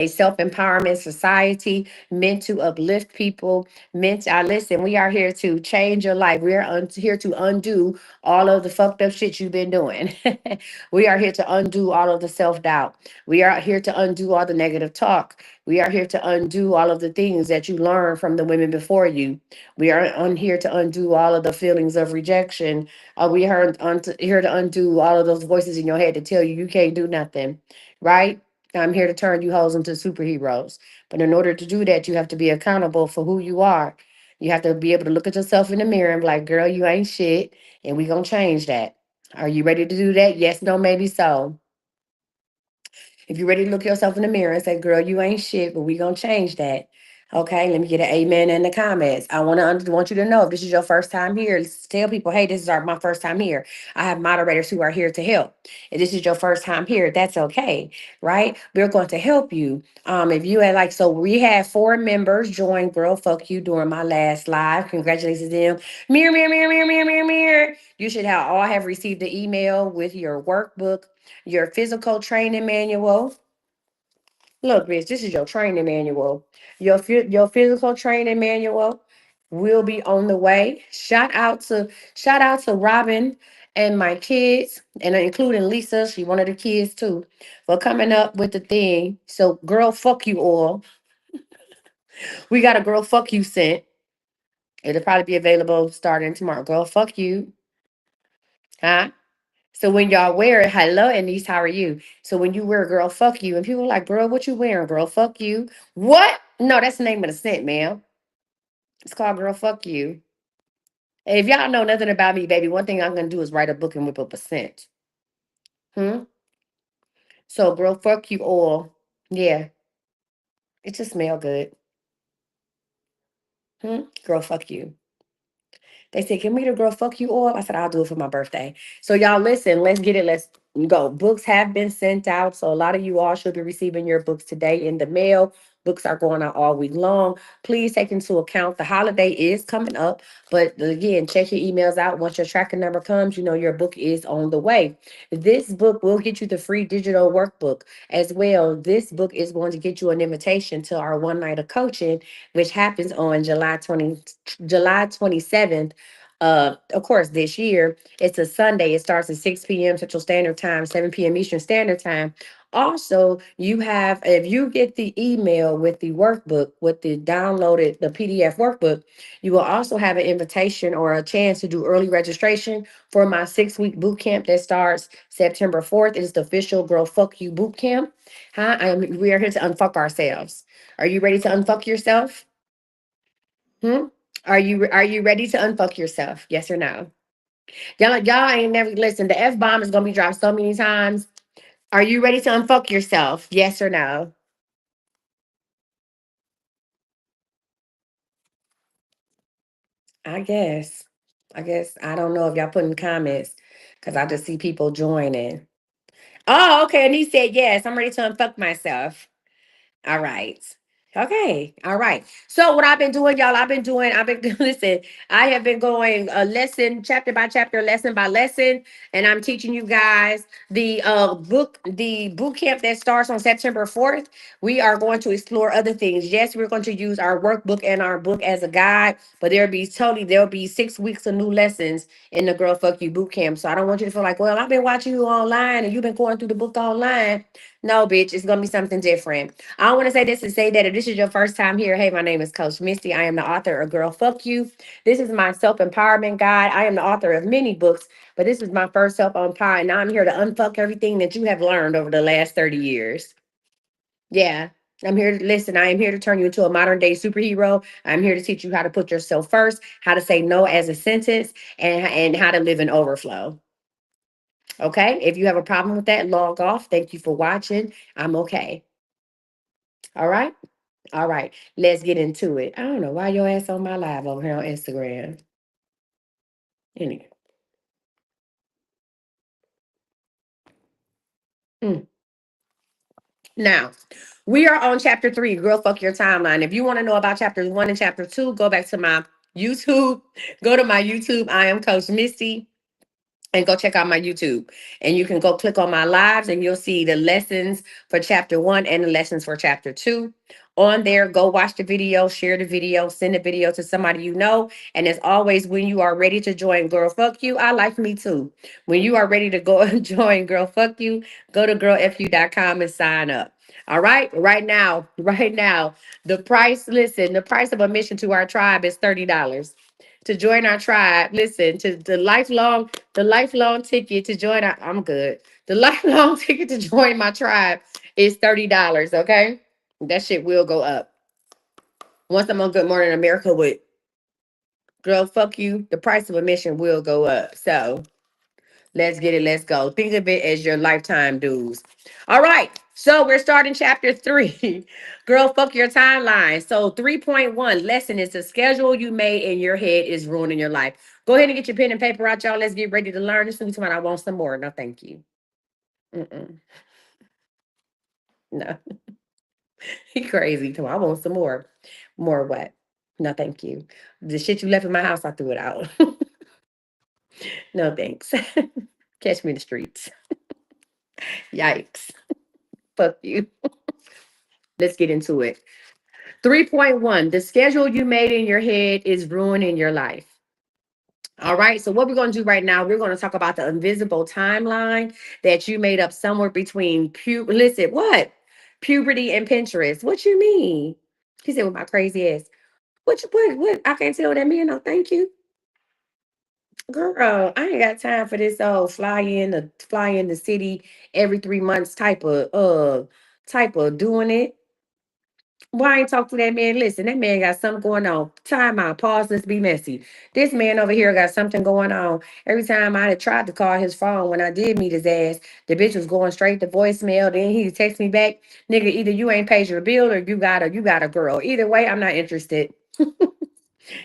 a self-empowerment society meant to uplift people, meant to, listen, we are here to change your life. We are here to undo all of the fucked up shit you've been doing. We are here to undo all of the self-doubt. We are here to undo all the negative talk. We are here to undo all of the things that you learned from the women before you. We are here to undo all of the feelings of rejection. We are here to undo all of those voices in your head to tell you you can't do nothing, right? I'm here to turn you hoes into superheroes. But in order to do that, you have to be accountable for who you are. You have to be able to look at yourself in the mirror and be like, girl, you ain't shit. And we going to change that. Are you ready to do that? Yes, no, maybe so. If you're ready to look yourself in the mirror and say, girl, you ain't shit, but we going to change that. Okay, let me get an amen in the comments. I want you to know if this is your first time here, tell people, hey, this is my first time here. I have moderators who are here to help. If this is your first time here, that's okay, right? We're going to help you. If you had so we had 4 members join Girl Fuck You during my last live. Congratulations to them. Mirror, mirror, mirror, mirror, mirror, mirror, mirror. You should have received the email with your workbook, your physical training manual. Look, bitch, this is your training manual. Your physical training manual will be on the way. Shout out to Robin and my kids, and including Lisa, she one of the kids too, for coming up with the thing. So, girl, fuck you all. We got a girl fuck you scent. It'll probably be available starting tomorrow. Girl, fuck you, huh? So when y'all wear it, hello, Anise, how are you? So when you wear girl, fuck you, and people are like, girl, what you wearing? Girl, fuck you. What? No, that's the name of the scent, ma'am. It's called girl, fuck you. And if y'all know nothing about me, baby, one thing I'm gonna do is write a book and whip up a scent. Hmm. So girl, fuck you all. Yeah, it just smell good. Hmm. Girl, fuck you. They said, can we the girl fuck you all? I said, I'll do it for my birthday. So y'all listen, let's get it. Let's go. Books have been sent out. So a lot of you all should be receiving your books today in the mail. Books are going out all week long. Please take into account the holiday is coming up. But again, check your emails out. Once your tracking number comes, you know your book is on the way. This book will get you the free digital workbook as well. This book is going to get you an invitation to our one night of coaching, which happens on July 27th. Of course, this year it's a Sunday. It starts at 6 p.m. Central Standard Time, 7 p.m. Eastern Standard Time. Also, you have, if you get the email with the workbook, with the downloaded, the PDF workbook, you will also have an invitation or a chance to do early registration for my 6-week boot camp that starts September 4th. It is the official Girl Fuck You boot camp. Huh? We are here to unfuck ourselves. Are you ready to unfuck yourself? Hmm? Are you ready to unfuck yourself? Yes or no? Y'all ain't never listen. The F bomb is gonna be dropped so many times. Are you ready to unfuck yourself? Yes or no? I guess. I guess I don't know if y'all put in comments because I just see people joining. Oh, okay. And he said yes. I'm ready to unfuck myself. All right. Okay. All right. So what I've been doing, y'all, I've been listen, I have been going a lesson, chapter by chapter, lesson by lesson, and I'm teaching you guys the boot camp that starts on September 4th. We are going to explore other things. Yes, we're going to use our workbook and our book as a guide, but there'll be 6 weeks of new lessons in the Girl Fuck You boot camp. So I don't want you to feel like, well, I've been watching you online and you've been going through the book online. No, bitch, it's gonna be something different. I want to say this to say that if this is your first time here, hey, my name is Coach Misty. I am the author of Girl Fuck You. This is my self-empowerment guide. I am the author of many books, but this is my first self-empowerment. Now I'm here to unfuck everything that you have learned over the last 30 years. Yeah. I'm here to listen. I am here to turn you into a modern day superhero. I'm here to teach you how to put yourself first, how to say no as a sentence, and how to live in overflow. Okay. If you have a problem with that, log off. Thank you for watching. I'm okay. All right. All right. Let's get into it. I don't know why your ass on my live over here on Instagram. Anyway. Mm. Now, we are on chapter 3, Girl Fuck Your Timeline. If you want to know about chapters 1 and chapter 2, go back to my YouTube. Go to my YouTube. I am Coach Misty. and go check out my YouTube. And you can go click on my lives and you'll see the lessons for chapter 1 and the lessons for chapter 2. On there, go watch the video, share the video, send the video to somebody you know. And as always, when you are ready to join Girl Fuck You, I like me too. When you are ready to go and join Girl Fuck You, go to girlfu.com and sign up. All right, right now, the price, listen, the price of admission to our tribe is $30 to join our tribe. Listen, to the lifelong ticket to join our, I'm good. The lifelong ticket to join my tribe is $30, okay? That shit will go up. Once I'm on Good Morning America with Girl Fuck You, the price of admission will go up. So let's get it, let's go. Think of it as your lifetime dues. All right. So we're starting chapter 3. Girl, fuck your timeline. So 3.1 lesson is the schedule you made in your head is ruining your life. Go ahead and get your pen and paper out, y'all. Let's get ready to learn. This is what I want some more. No, thank you. Mm-mm. No, he crazy. Come on, I want some more. More what? No, thank you. The shit you left in my house, I threw it out. No, thanks. Catch me in the streets. Yikes. Fuck you. Let's get into it. 3.1, the schedule you made in your head is ruining your life. All right. So, what we're going to do right now, we're going to talk about the invisible timeline that you made up somewhere between listen, what? Puberty and Pinterest. What you mean? He said with my crazy ass. What? I can't tell that man no thank you. Girl, I ain't got time for this fly in the city every 3 months type of doing it. Why I ain't talk to that man? Listen, that man got something going on. Time out. Pause. Let's be messy. This man over here got something going on. Every time I had tried to call his phone when I did meet his ass, the bitch was going straight to voicemail. Then he text me back, nigga. Either you ain't paid your bill or you got a girl. Either way, I'm not interested.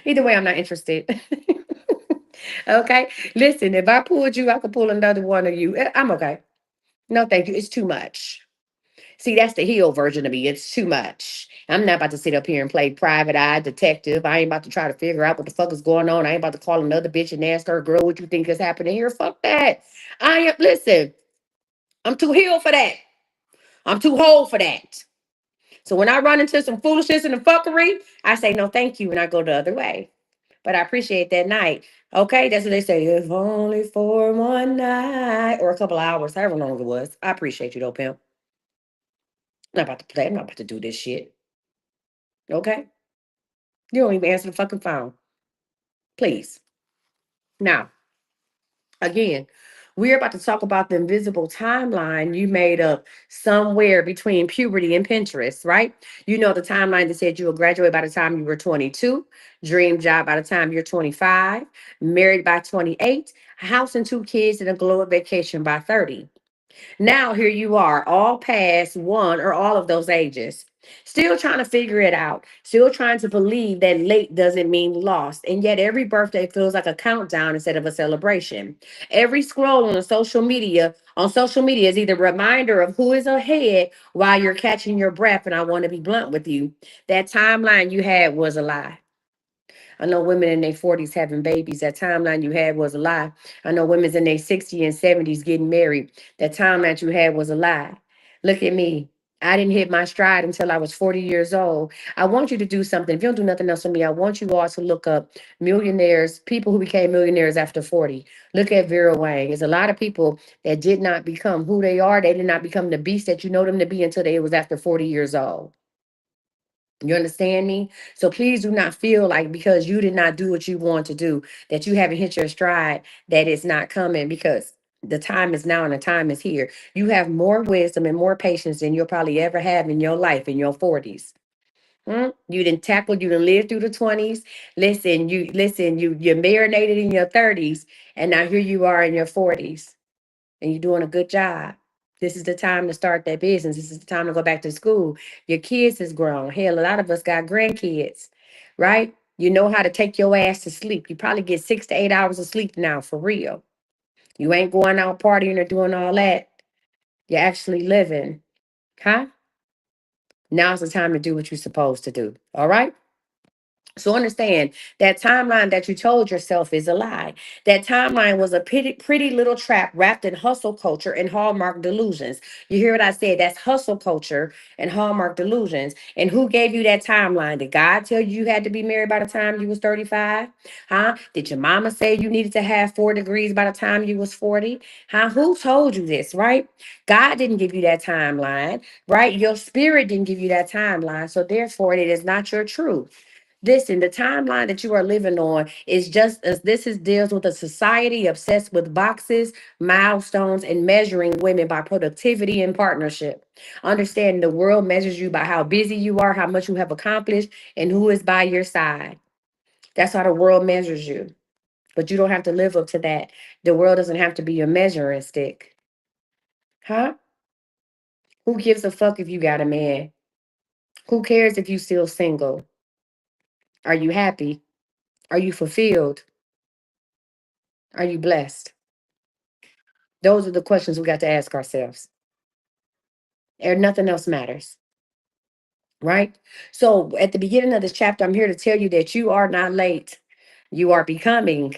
Either way, I'm not interested. Okay. Listen, if I pulled you, I could pull another one of you. I'm okay. No, thank you. It's too much. See, that's the heel version of me. It's too much. I'm not about to sit up here and play private eye detective. I ain't about to try to figure out what the fuck is going on. I ain't about to call another bitch and ask her, girl, what you think is happening here? Fuck that. Listen, I'm too heel for that. I'm too whole for that. So when I run into some foolishness and the fuckery, I say no thank you and I go the other way. But I appreciate that night. Okay, that's what they say. If only for one night or a couple of hours, however long it was. I appreciate you though, pimp. I'm not about to play. I'm not about to do this shit. Okay? You don't even answer the fucking phone. Please. Now, again, we're about to talk about the invisible timeline you made up somewhere between puberty and Pinterest, right? You know the timeline that said you will graduate by the time you were 22, dream job by the time you're 25, married by 28, house and 2 kids, and a global vacation by 30. Now here you are, all past one or all of those ages. Still trying to figure it out. Still trying to believe that late doesn't mean lost. And yet every birthday feels like a countdown instead of a celebration. Every scroll on social media is either a reminder of who is ahead while you're catching your breath. And I want to be blunt with you. That timeline you had was a lie. I know women in their 40s having babies. That timeline you had was a lie. I know women's in their 60s and 70s getting married. That timeline you had was a lie. Look at me. I didn't hit my stride until I was 40 years old. I want you to do something. If you don't do nothing else for me, I want you all to look up millionaires, people who became millionaires after 40. Look at Vera Wang. There's a lot of people that did not become who they are. They did not become the beast that you know them to be until they was after 40 years old. You understand me? So please do not feel like because you did not do what you want to do, that you haven't hit your stride, that it's not coming because the time is now and the time is here. You have more wisdom and more patience than you'll probably ever have in your life in your 40s. You didn't tackle, you didn't live through the 20s. You marinated in your 30s, and now here you are in your 40s and you're doing a good job. This is the time to start that business. This is the time to go back to school. Your kids is grown. Hell, a lot of us got grandkids, right? You know how to take your ass to sleep. You probably get 6 to 8 hours of sleep now, for real. You ain't going out partying or doing all that. You're actually living, huh? Now's the time to do what you're supposed to do. All right? So understand that timeline that you told yourself is a lie. That timeline was a pretty little trap wrapped in hustle culture and hallmark delusions. You hear what I said? That's hustle culture and hallmark delusions. And who gave you that timeline? Did God tell you you had to be married by the time you was 35? Huh? Did your mama say you needed to have 4 degrees by the time you was 40? Huh? Who told you this, right? God didn't give you that timeline, right? Your spirit didn't give you that timeline. So therefore, it is not your truth. Listen, the timeline that you are living on is just as this is deals with a society obsessed with boxes, milestones, and measuring women by productivity and partnership. Understanding the world measures you by how busy you are, how much you have accomplished, and who is by your side. That's how the world measures you. But you don't have to live up to that. The world doesn't have to be your measuring stick. Huh? Who gives a fuck if you got a man? Who cares if you still single? Are you happy? Are you fulfilled? Are you blessed? Those are the questions we got to ask ourselves. And nothing else matters, right? So at the beginning of this chapter, I'm here to tell you that you are not late. You are becoming.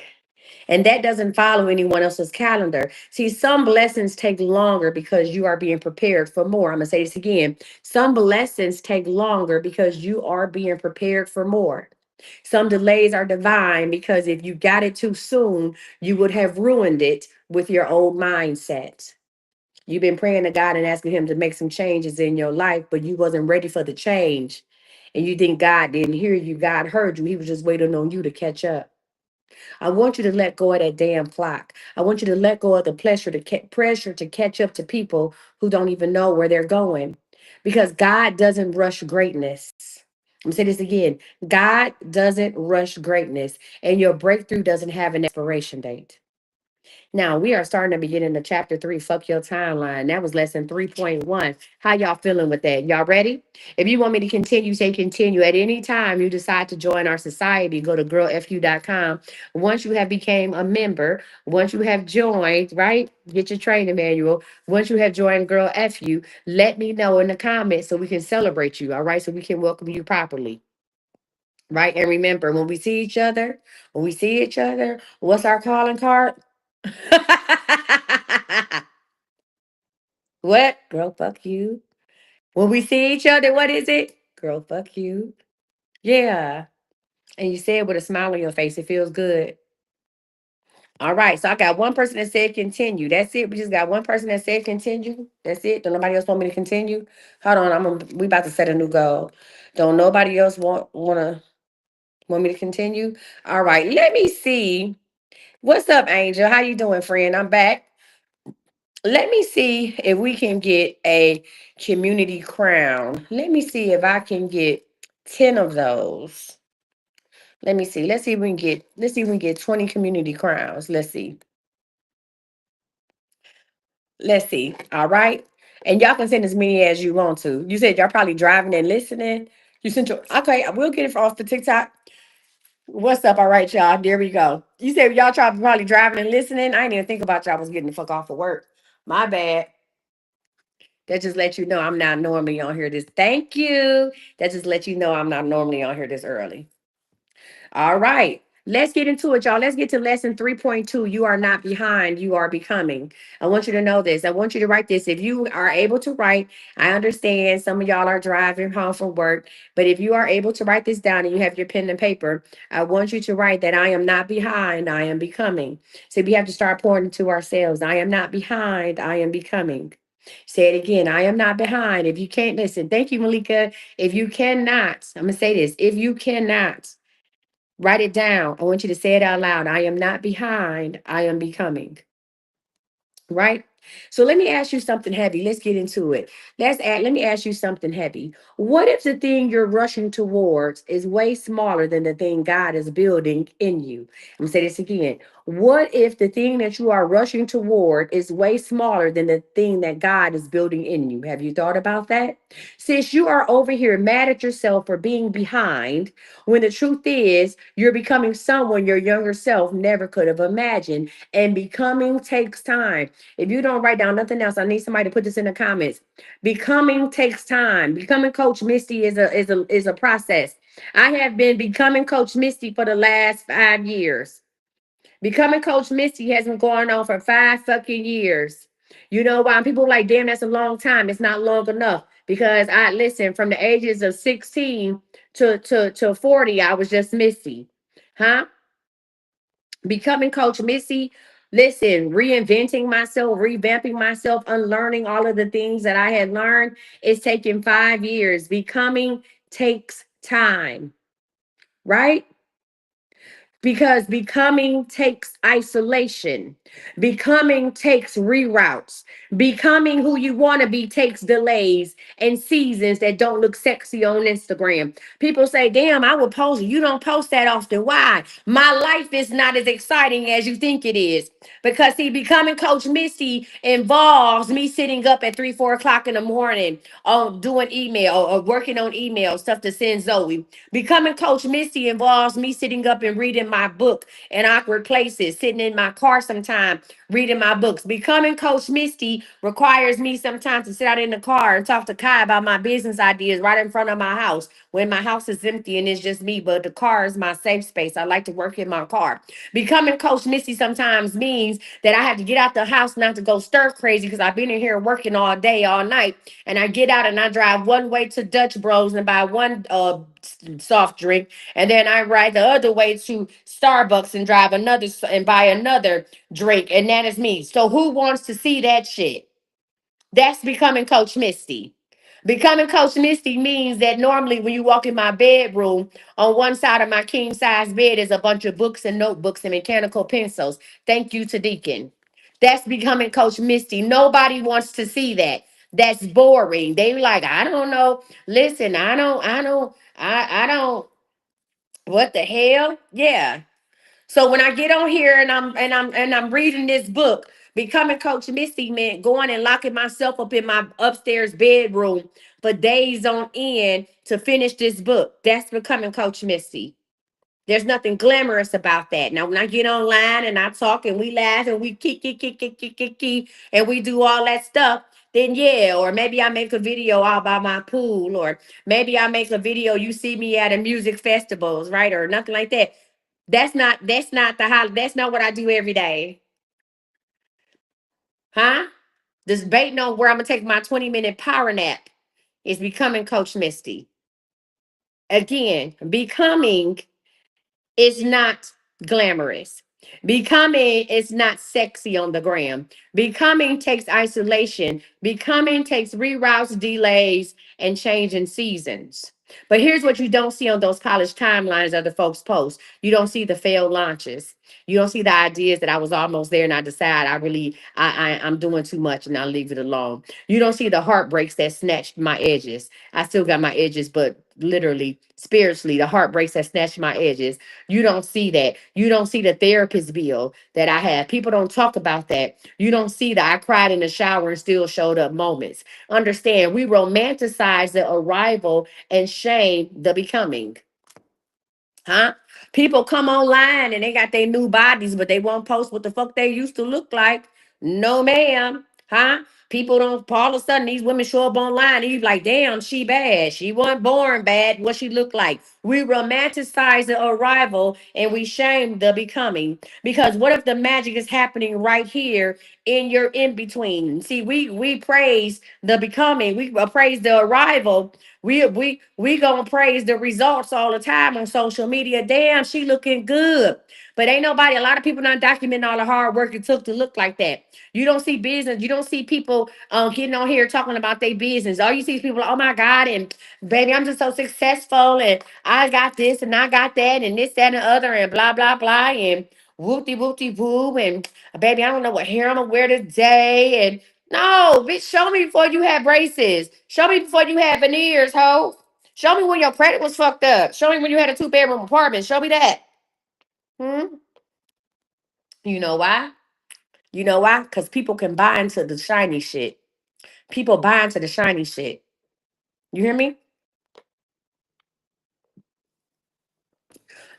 And that doesn't follow anyone else's calendar. See, some blessings take longer because you are being prepared for more. I'm going to say this again. Some blessings take longer because you are being prepared for more. Some delays are divine because if you got it too soon, you would have ruined it with your old mindset. You've been praying to God and asking him to make some changes in your life, but you wasn't ready for the change. And you think God didn't hear you. God heard you. He was just waiting on you to catch up. I want you to let go of that damn clock. I want you to let go of the pressure to catch up to people who don't even know where they're going. Because God doesn't rush greatness. I'm gonna say this again. God doesn't rush greatness, and your breakthrough doesn't have an expiration date. Now we are starting to begin into chapter 3. Fuck your timeline. That was lesson 3.1. How y'all feeling with that? Y'all ready? If you want me to continue, say continue. At any time you decide to join our society, go to girlfu.com. Once you have became a member, once you have joined, right? Get your training manual. Once you have joined Girl FU, let me know in the comments so we can celebrate you. All right. So we can welcome you properly. Right. And remember, when we see each other, what's our calling card? What? Girl, fuck you. When we see each other, what is it? Girl, fuck you. Yeah. And you say it with a smile on your face. It feels good. All right. So I got one person that said continue. That's it. We just got one person that said continue. That's it. Don't nobody else want me to continue? Hold on. We about to set a new goal. Don't nobody else want me to continue? All right. Let me see. What's up, Angel? How you doing, friend? I'm back. Let me see if we can get a community crown. Let me see if I can get 10 of those. Let me see. Let's see if we can get 20 community crowns. Let's see. Let's see. All right. And y'all can send as many as you want to. You said y'all probably driving and listening. You sent your okay, we'll get it off the TikTok. What's up? All right, y'all. There we go. You said y'all probably driving and listening. I didn't even think about y'all was getting the fuck off of work. My bad. That just let you know I'm not normally on here this. Thank you. That just let you know I'm not normally on here this early. All right. Let's get into it, y'all. Let's get to lesson 3.2. You are not behind, you are becoming. I want you to know this. I want you to write this. If you are able to write, I understand some of y'all are driving home from work, but if you are able to write this down and you have your pen and paper, I want you to write that I am not behind, I am becoming. So we have to start pouring into ourselves. I am not behind, I am becoming. Say it again. I am not behind. If you can't listen, thank you, Malika. If you cannot, I'm going to say this. If you cannot, write it down. I want you to say it out loud. I am not behind. I am becoming. Right? So let me ask you something heavy. Let's get into it. Let me ask you something heavy. What if the thing you're rushing towards is way smaller than the thing God is building in you? I'm gonna say this again. What if the thing that you are rushing toward is way smaller than the thing that God is building in you? Have you thought about that? Since you are over here mad at yourself for being behind, when the truth is you're becoming someone your younger self never could have imagined. And becoming takes time. If you don't write down nothing else, I need somebody to put this in the comments. Becoming takes time. Becoming Coach Misty is a process. I have been becoming Coach Misty for the last 5 years. Becoming Coach Misty has been going on for 5 fucking years. You know why? People are like, damn, that's a long time. It's not long enough. Because I listen from the ages of 16 to 40, I was just Missy. Huh? Becoming Coach Missy, listen, reinventing myself, revamping myself, unlearning all of the things that I had learned. It's taken 5 years. Becoming takes time, right? Because becoming takes isolation, becoming takes reroutes, becoming who you want to be takes delays and seasons that don't look sexy on Instagram. People say, damn, I would post. You don't post that often. Why? My life is not as exciting as you think it is. Because see, becoming Coach Missy involves me sitting up at 3, 4 o'clock in the morning on doing email or working on email stuff to send Zoe. Becoming Coach Missy involves me sitting up and reading my book in awkward places, sitting in my car sometime, reading my books. Becoming Coach Misty requires me sometimes to sit out in the car and talk to Kai about my business ideas right in front of my house when my house is empty and it's just me, but the car is my safe space. I like to work in my car. Becoming Coach Misty sometimes means that I have to get out the house not to go stir crazy because I've been in here working all day, all night. And I get out and I drive one way to Dutch Bros and buy one soft drink. And then I ride the other way to Starbucks and drive another and buy another drink. And that is me. So who wants to see that shit? That's becoming Coach Misty. Becoming Coach Misty means that normally when you walk in my bedroom, on one side of my king size bed is a bunch of books and notebooks and mechanical pencils. Thank you to Deacon. That's becoming Coach Misty. Nobody wants to see that. That's boring. They like, I don't know. Listen, I don't, what the hell? Yeah. So when I get on here and I'm reading this book, becoming Coach Misty meant going and locking myself up in my upstairs bedroom for days on end to finish this book. That's becoming Coach Misty. There's nothing glamorous about that. Now, when I get online and I talk and we laugh and we kick, and we do all that stuff, then yeah, or maybe I make a video out by my pool, or maybe I make a video you see me at a music festivals, right? Or nothing like that. That's not that's not what I do every day. Huh? This baiting on where I'm gonna take my 20-minute power nap is becoming Coach Misty. Again, becoming is not glamorous. Becoming is not sexy on the gram. Becoming takes isolation. Becoming takes reroutes, delays, and changing seasons. But here's what you don't see on those college timelines of the folks' posts. You don't see the failed launches. You don't see the ideas that I was almost there and I decide I'm doing too much and I'll leave it alone. You don't see the heartbreaks that snatched my edges. I still got my edges, but literally, spiritually, the heartbreaks that snatched my edges. You don't see that. You don't see the therapist bill that I have. People don't talk about that. You don't see that I cried in the shower and still showed up moments. Understand, we romanticize the arrival and shame the becoming. Huh? People come online and they got their new bodies, but they won't post what the fuck they used to look like. No, ma'am. Huh? People don't all of a sudden these women show up online and you like, damn, she bad. She wasn't born bad. What she look like. We romanticize the arrival and we shame the becoming. Because what if the magic is happening right here in your in between? See, we praise the becoming, we praise the arrival, we gonna praise the results all the time on social media. Damn, she looking good. But ain't nobody, a lot of people not documenting all the hard work it took to look like that. You don't see business, you don't see people getting on here talking about their business. All you see is people, oh my God, and baby, I'm just so successful, and I got this and I got that, and this, that, and the other, and blah, blah, blah, and whoopty whoopty whoop, and baby, I don't know what hair I'm gonna wear today. And no, bitch, show me before you had braces. Show me before you had veneers, ho. Show me when your credit was fucked up. Show me when you had a 2 bedroom apartment. Show me that. Hmm? You know why? You know why? Because people can buy into the shiny shit. People buy into the shiny shit. You hear me?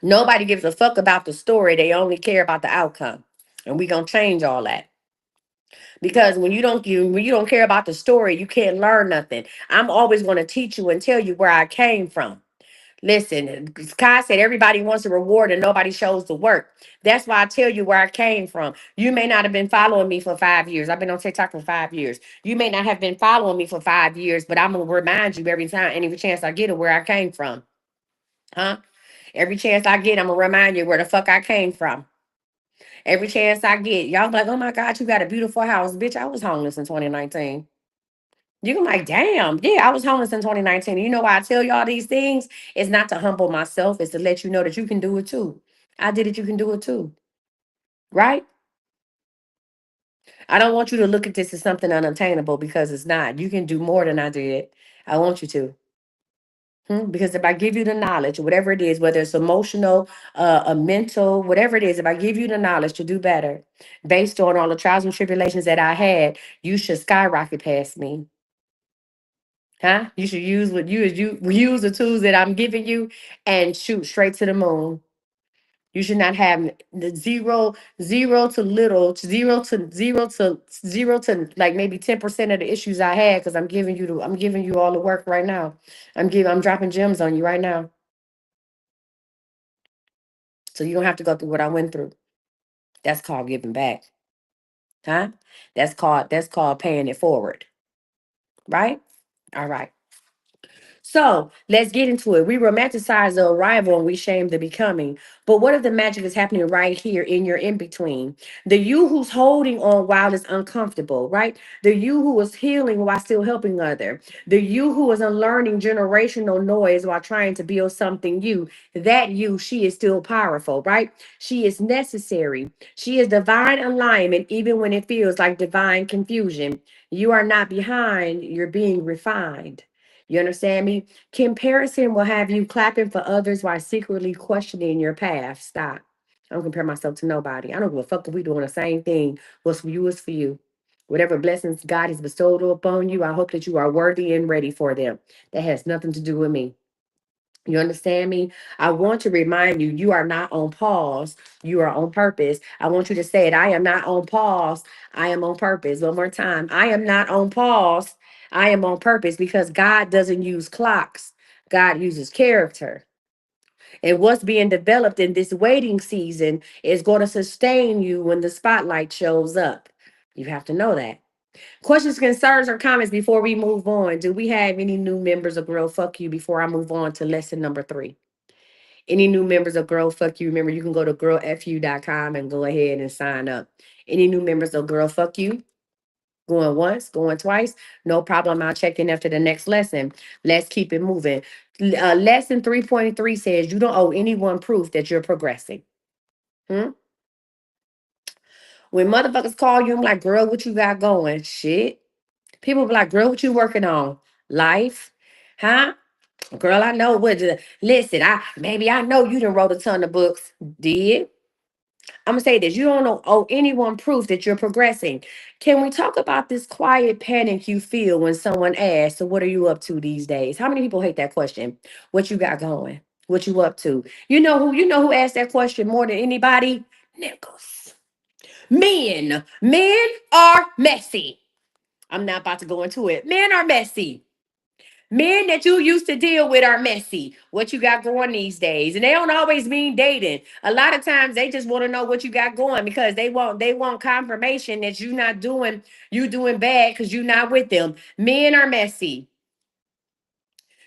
Nobody gives a fuck about the story. They only care about the outcome. And we gonna change all that. Because when you don't care about the story, you can't learn nothing. I'm always gonna teach you and tell you where I came from. Listen, Kai said everybody wants a reward and nobody shows the work. That's why I tell you where I came from. You may not have been following me for 5 years. I've been on TikTok for 5 years. You may not have been following me for 5 years, but I'm gonna remind you every time, any chance I get of where I came from. Huh? Every chance I get, I'm gonna remind you where the fuck I came from. Every chance I get, y'all be like, oh my God, you got a beautiful house. Bitch, I was homeless in 2019. You can like, damn, yeah, I was homeless in 2019. You know why I tell y'all these things? It's not to humble myself, it's to let you know that you can do it too. I did it, you can do it too. Right? I don't want you to look at this as something unobtainable because it's not. You can do more than I did. I want you to. Because if I give you the knowledge, whatever it is, whether it's emotional, a mental, whatever it is, if I give you the knowledge to do better, based on all the trials and tribulations that I had, you should skyrocket past me. Huh? You should use what you use the tools that I'm giving you and shoot straight to the moon. You should not have the zero to little, zero to like maybe 10% of the issues I had because I'm giving you all the work right now. I'm dropping gems on you right now. So you don't have to go through what I went through. That's called giving back. Huh? That's called paying it forward. Right? All right. So let's get into it. We romanticize the arrival and we shame the becoming. But what if the magic is happening right here in your in between? The you who's holding on while it's uncomfortable, right? The you who is healing while still helping other. The you who is unlearning generational noise while trying to build something you. That you, she is still powerful, right? She is necessary. She is divine alignment, even when it feels like divine confusion. You are not behind, you're being refined. You understand me? Comparison will have you clapping for others while secretly questioning your path. Stop. I don't compare myself to nobody. I don't give a fuck if we doing the same thing. What's for you is for you. Whatever blessings God has bestowed upon you, I hope that you are worthy and ready for them. That has nothing to do with me. You understand me? I want to remind you, you are not on pause. You are on purpose. I want you to say it. I am not on pause. I am on purpose. One more time. I am not on pause. I am on purpose because God doesn't use clocks. God uses character. And what's being developed in this waiting season is going to sustain you when the spotlight shows up. You have to know that. Questions, concerns, or comments before we move on. Do we have any new members of Girl Fuck You before I move on to lesson number 3? Any new members of Girl Fuck You, remember you can go to girlfu.com and go ahead and sign up. Any new members of Girl Fuck You? Going once, going twice, no problem. I'll check in after the next lesson. Let's keep it moving. Lesson 3.3 says you don't owe anyone proof that you're progressing. Hmm? When motherfuckers call you, I'm like, girl, what you got going? Shit. People be like, girl, what you working on? Life. Huh? Girl, I know what. Listen, maybe I know you done wrote a ton of books. Did? I'm gonna say this: you don't owe anyone proof that you're progressing. Can we talk about this quiet panic you feel when someone asks, "So what are you up to these days?" How many people hate that question? What you got going? What you up to? You know who asked that question more than anybody? Niggas. Men. Men are messy. I'm not about to go into it. Men are messy. Men that you used to deal with are messy. What you got going these days, and they don't always mean dating. A lot of times they just want to know what you got going because they want confirmation that you doing bad because you're not with them. Men are messy.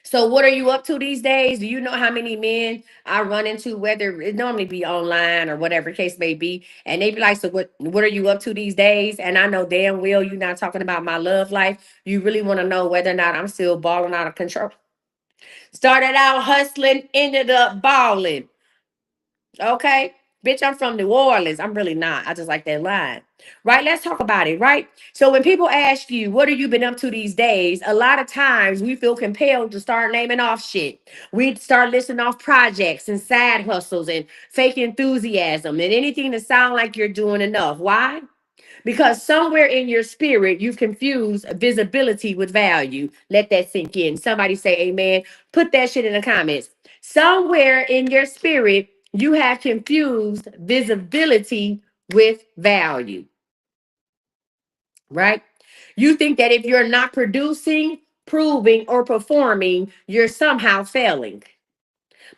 So what are you up to these days? Do you know how many men I run into, whether it normally be online or whatever case may be, and they be like, "So what are you up to these days?" And I know damn well you're not talking about my love life. You really want to know whether or not I'm still balling out of control. Started out hustling, ended up balling. Okay. Bitch, I'm from New Orleans. I'm really not. I just like that line. Right? Let's talk about it, right? So when people ask you, what have you been up to these days? A lot of times we feel compelled to start naming off shit. We start listing off projects and side hustles and fake enthusiasm and anything to sound like you're doing enough. Why? Because somewhere in your spirit, you've confused visibility with value. Let that sink in. Somebody say amen. Put that shit in the comments. Somewhere in your spirit, you have confused visibility with value, right? You think that if you're not producing, proving, or performing, you're somehow failing.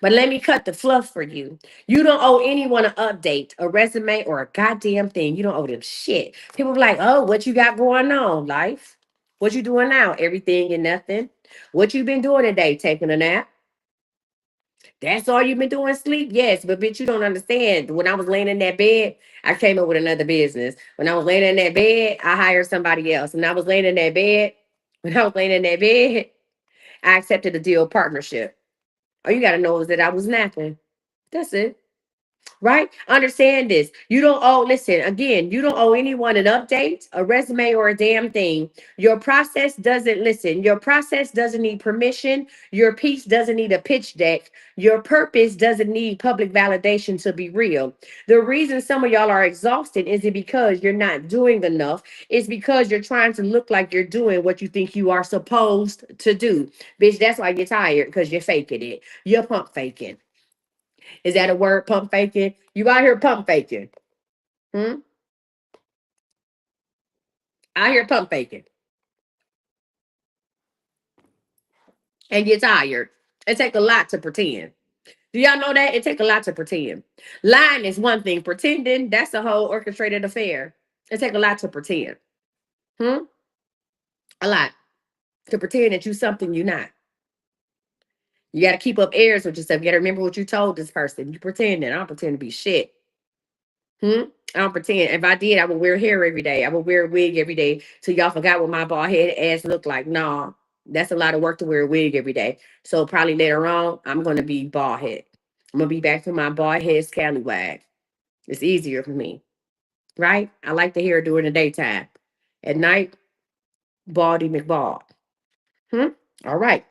But let me cut the fluff for you. You don't owe anyone an update, a resume, or a goddamn thing. You don't owe them shit. People be like, oh, what you got going on, life? What you doing now? Everything and nothing. What you been doing today? Taking a nap? That's all you've been doing? Sleep? Yes, but bitch, you don't understand. When I was laying in that bed, I came up with another business. When I was laying in that bed, I hired somebody else. When I was laying in that bed, when I was laying in that bed, I accepted a deal partnership. All you gotta know is that I was napping. That's it. Right? Understand this. You don't owe, listen, again, you don't owe anyone an update, a resume, or a damn thing. Your process doesn't, listen, your process doesn't need permission. Your piece doesn't need a pitch deck. Your purpose doesn't need public validation to be real. The reason some of y'all are exhausted isn't because you're not doing enough. It's because you're trying to look like you're doing what you think you are supposed to do. Bitch, that's why you're tired, because you're faking it. You're pump faking. Is that a word, pump faking? You out here pump faking. Hmm? Out here pump faking. And get tired. It take a lot to pretend. Do y'all know that? It take a lot to pretend. Lying is one thing. Pretending, that's a whole orchestrated affair. It take a lot to pretend. Hmm? A lot. To pretend that you something you're not. You got to keep up airs with yourself. You got to remember what you told this person. You pretending. I don't pretend to be shit. Hmm? I don't pretend. If I did, I would wear hair every day. I would wear a wig every day. So y'all forgot what my bald head ass looked like. No, that's a lot of work to wear a wig every day. So probably later on, I'm gonna be bald head. I'm gonna be back to my bald head scallywag. It's easier for me, right? I like the hair during the daytime. At night, baldy McBald. Hmm? All right.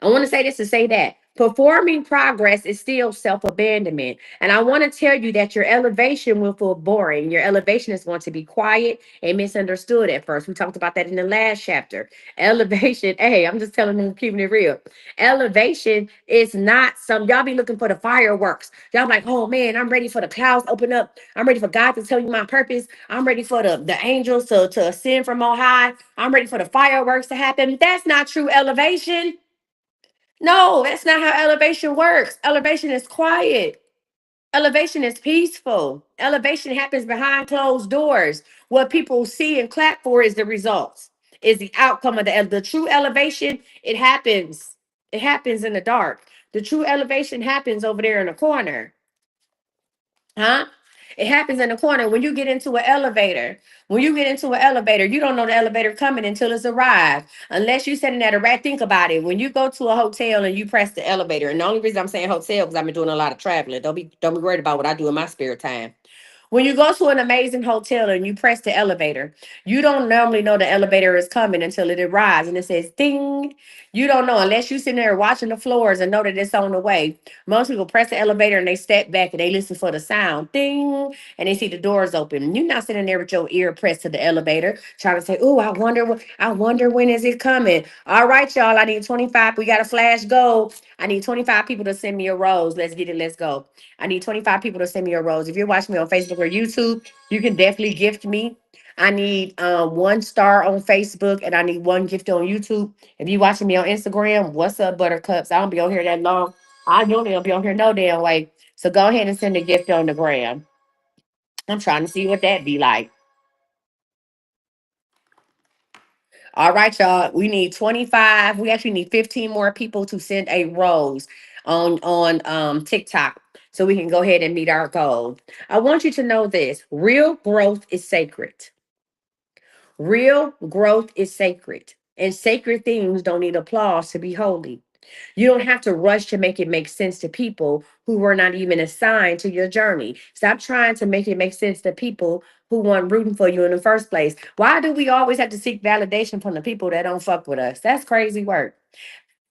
I want to say this to say that performing progress is still self abandonment. And I want to tell you that your elevation will feel boring. Your elevation is going to be quiet and misunderstood at first. We talked about that in the last chapter. Elevation, hey, I'm just telling them, keeping it real. Elevation is not some, y'all be looking for the fireworks. Y'all be like, oh man, I'm ready for the clouds to open up. I'm ready for God to tell you my purpose. I'm ready for the angels to ascend from on high. I'm ready for the fireworks to happen. That's not true elevation. No, that's not how elevation works. Elevation is quiet. Elevation is peaceful. Elevation happens behind closed doors. What people see and clap for is the results, is the outcome of the true elevation. It happens. It happens in the dark. The true elevation happens over there in the corner. Huh? It happens in the corner when you get into an elevator. When you get into an elevator, you don't know the elevator coming until it's arrived. Unless you're sitting at a rat. Think about it. When you go to a hotel and you press the elevator, and the only reason I'm saying hotel because I've been doing a lot of traveling. Don't be worried about what I do in my spare time. When you go to an amazing hotel and you press the elevator, you don't normally know the elevator is coming until it arrives and it says ding. You don't know unless you're sitting there watching the floors and know that it's on the way. Most people press the elevator and they step back and they listen for the sound ding and they see the doors open. You're not sitting there with your ear pressed to the elevator trying to say, oh, I wonder when is it coming. All right, y'all, I need 25. We got a flash goal. I need 25 people to send me a rose. Let's get it. Let's go. I need 25 people to send me a rose. If you're watching me on Facebook or YouTube, you can definitely gift me. I need 1 star on Facebook and I need 1 gift on YouTube. If you watching me on Instagram, what's up, Buttercups? I don't be on here that long. I normally don't be on here no damn way. So go ahead and send a gift on the gram. I'm trying to see what that be like. All right, y'all. We need 25. We actually need 15 more people to send a rose on TikTok so we can go ahead and meet our goal. I want you to know this. Real growth is sacred. Real growth is sacred. And sacred things don't need applause to be holy. You don't have to rush to make it make sense to people who were not even assigned to your journey. Stop trying to make it make sense to people who weren't rooting for you in the first place. Why do we always have to seek validation from the people that don't fuck with us? That's crazy work.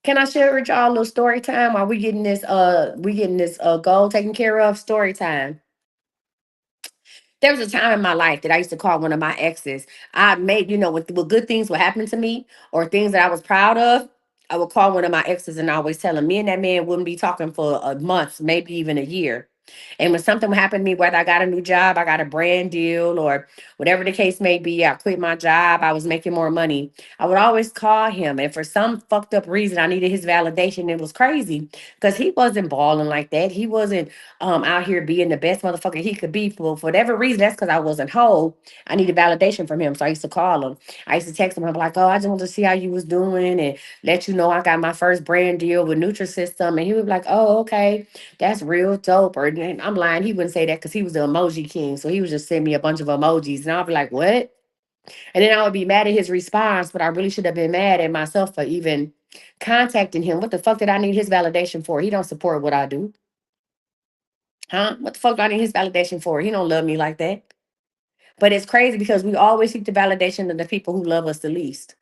Can I share with y'all a little story time while we getting this goal taken care of? Story time. There was a time in my life that I used to call one of my exes. I made, when good things were happening to me or things that I was proud of, I would call one of my exes and always tell him me and that man wouldn't be talking for a month, maybe even a year. And when something happened to me, whether I got a new job, I got a brand deal, or whatever the case may be, I quit my job, I was making more money, I would always call him. And for some fucked up reason, I needed his validation. It was crazy because he wasn't balling like that. He wasn't out here being the best motherfucker he could be. For whatever reason, that's because I wasn't whole. I needed validation from him. So I used to call him. I used to text him. I'm like, oh, I just want to see how you was doing and let you know I got my first brand deal with Nutrisystem. And he would be like, oh, okay, that's real dope. Or and I'm lying. He wouldn't say that because he was the emoji king. So he would just send me a bunch of emojis. And I'll be like, what? And then I would be mad at his response, but I really should have been mad at myself for even contacting him. What the fuck did I need his validation for? He don't support what I do. Huh? What the fuck do I need his validation for? He don't love me like that. But it's crazy because we always seek the validation of the people who love us the least.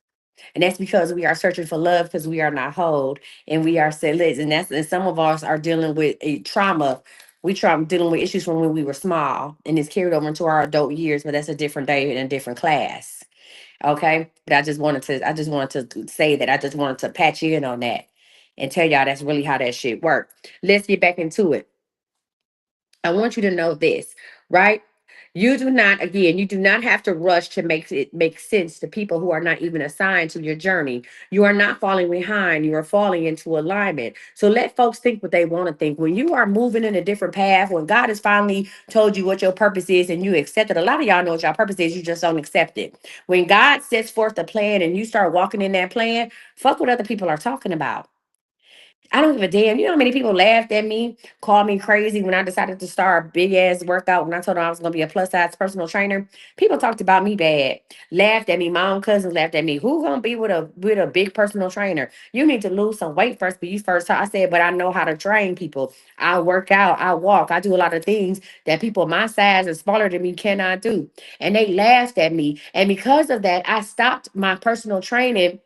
And that's because we are searching for love because we are not whole and we are select. And some of us are dealing with a trauma. We try dealing with issues from when we were small and it's carried over into our adult years, but that's a different day and a different class. Okay. But I just wanted to say that. I just wanted to patch you in on that and tell y'all that's really how that shit worked. Let's get back into it. I want you to know this, right? You do not, again, you do not have to rush to make it make sense to people who are not even assigned to your journey. You are not falling behind, you are falling into alignment. So let folks think what they want to think. When you are moving in a different path, when God has finally told you what your purpose is and you accept it, a lot of y'all know what your purpose is, you just don't accept it. When God sets forth a plan and you start walking in that plan, fuck what other people are talking about. I don't give a damn. You know how many people laughed at me, called me crazy when I decided to start a big ass workout when I told them I was going to be a plus size personal trainer. People talked about me bad, laughed at me. My own cousins laughed at me. Who gonna be with a big personal trainer? You need to lose some weight first. But you first, I said, but I know how to train people. I work out, I walk, I do a lot of things that people my size and smaller than me cannot do. And they laughed at me, and because of that, I stopped my personal training.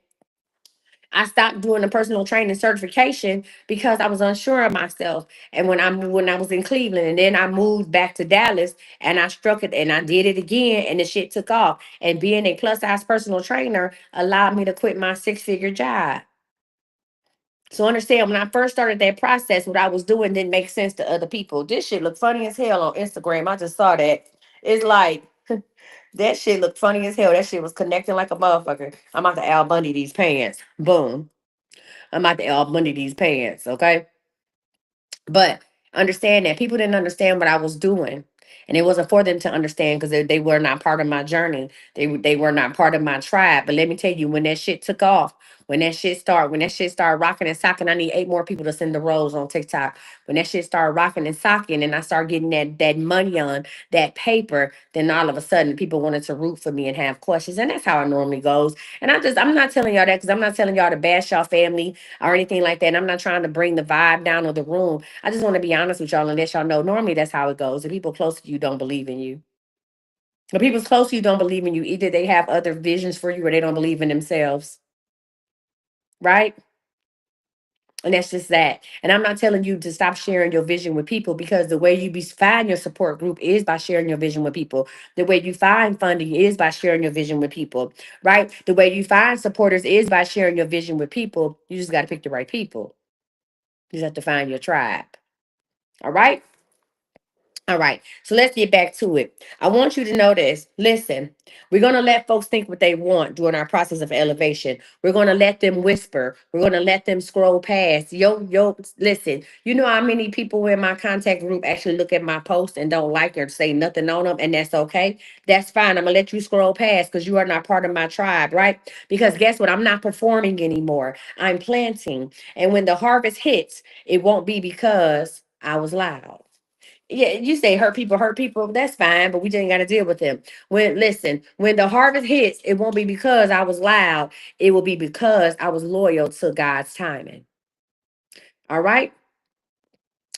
I stopped doing the personal training certification because I was unsure of myself. And when I was in Cleveland, and then I moved back to Dallas, and I struck it, and I did it again, and the shit took off. And being a plus size personal trainer allowed me to quit my 6-figure job. So understand, when I first started that process, what I was doing didn't make sense to other people. This shit looked funny as hell on Instagram. I just saw that. It's like that shit looked funny as hell. That shit was connecting like a motherfucker. I'm about to Al Bundy these pants. Boom. I'm about to Al Bundy these pants, okay? But understand that people didn't understand what I was doing. And it wasn't for them to understand because they were not part of my journey. They were not part of my tribe. But let me tell you, when that shit took off, when that shit started rocking and socking, I need 8 more people to send the rolls on TikTok. When that shit started rocking and socking and I started getting that money on that paper, then all of a sudden people wanted to root for me and have questions. And that's how it normally goes. And I'm not telling y'all that because I'm not telling y'all to bash y'all family or anything like that. And I'm not trying to bring the vibe down of the room. I just want to be honest with y'all and let y'all know normally that's how it goes. The people close to you don't believe in you. The people close to you don't believe in you. Either they have other visions for you or they don't believe in themselves. Right? And that's just that. And I'm not telling you to stop sharing your vision with people because the way you find your support group is by sharing your vision with people. The way you find funding is by sharing your vision with people, right? The way you find supporters is by sharing your vision with people. You just got to pick the right people. You just have to find your tribe. All right. All right, so let's get back to it. I want you to know this. Listen, we're going to let folks think what they want during our process of elevation. We're going to let them whisper. We're going to let them scroll past. Listen, you know how many people in my contact group actually look at my post and don't like or say nothing on them, and that's okay. That's fine. I'm going to let you scroll past because you are not part of my tribe, right? Because guess what? I'm not performing anymore. I'm planting. And when the harvest hits, it won't be because I was loud. Yeah, you say hurt people, that's fine, but we just ain't got to deal with them. When the harvest hits, it won't be because I was loud, it will be because I was loyal to God's timing. All right.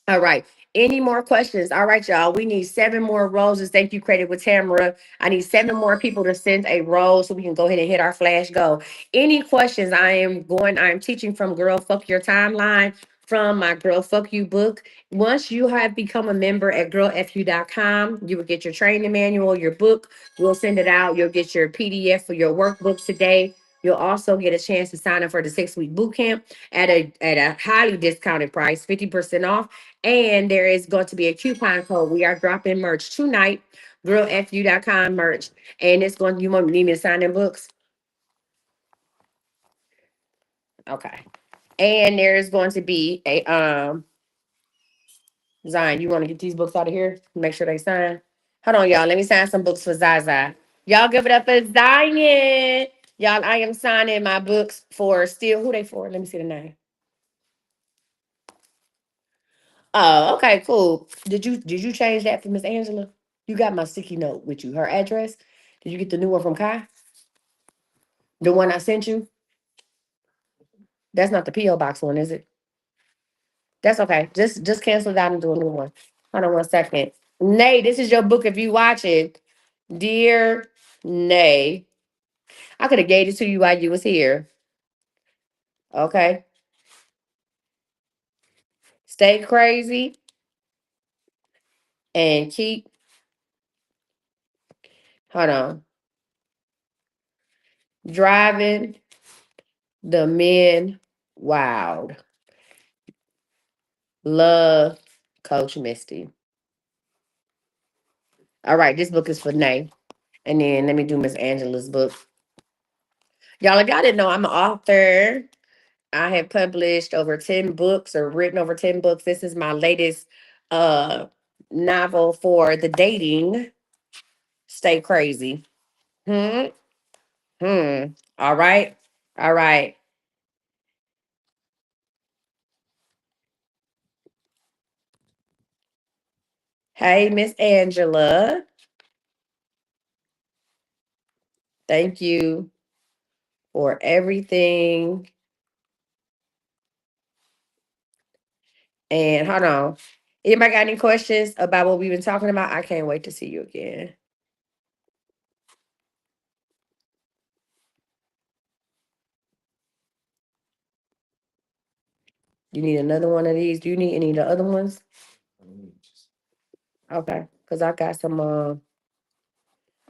All right. Any more questions? All right, y'all. We need 7 more roses. Thank you, Credit with Tamara. I need 7 more people to send a rose so we can go ahead and hit our flash go. Any questions? I am teaching from Girl Fuck Your Timeline from my Girl Fuck You book. Once you have become a member at girlfu.com, you will get your training manual, your book. We'll send it out. You'll get your PDF for your workbook today. You'll also get a chance to sign up for the 6 week boot camp at a highly discounted price, 50% off. And there is going to be a coupon code. We are dropping merch tonight, grillfu.com merch. And it's going, you want need me to sign in books? Okay. And there is going to be a Zion, you want to get these books out of here? Make sure they sign. Hold on, y'all. Let me sign some books for Zaza. Y'all give it up for Zion. Y'all, I am signing my books for still. Who they for? Let me see the name. Oh, okay, cool. Did you change that for Miss Angela? You got my sticky note with you. Her address. Did you get the new one from Kai? The one I sent you? That's not the P.O. box one, is it? That's okay. Just cancel it out and do a new one. Hold on 1 second. Nay, this is your book if you watch it. Dear Nay. I could have gave it to you while you was here. Okay. Stay crazy and keep, hold on, driving the men wild. Love, Coach Misty. All right, this book is for Nay. And then let me do Miss Angela's book. Y'all, if y'all didn't know, I'm an author. I have published over 10 books or written over 10 books. This is my latest uh novel for the dating. Stay crazy. Hmm. Hmm. All right. All right. Hey, Miss Angela. Thank you for everything. And hold on. Anybody got any questions about what we've been talking about? I can't wait to see you again. You need another one of these? Do you need any of the other ones? Okay. Because I got some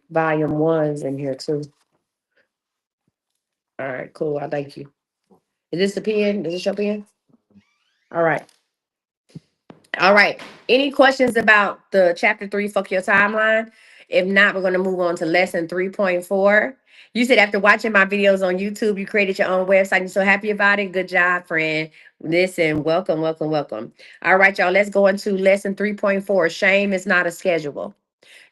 volume ones in here too. All right, cool. I thank you. Is this the pen? Is this your pen? All right. All right. Any questions about the chapter 3, fuck your timeline? If not, we're going to move on to lesson 3.4. You said after watching my videos on YouTube, you created your own website. You're so happy about it. Good job, friend. Listen, welcome, welcome, welcome. All right, y'all. Let's go into lesson 3.4. Shame is not a schedule.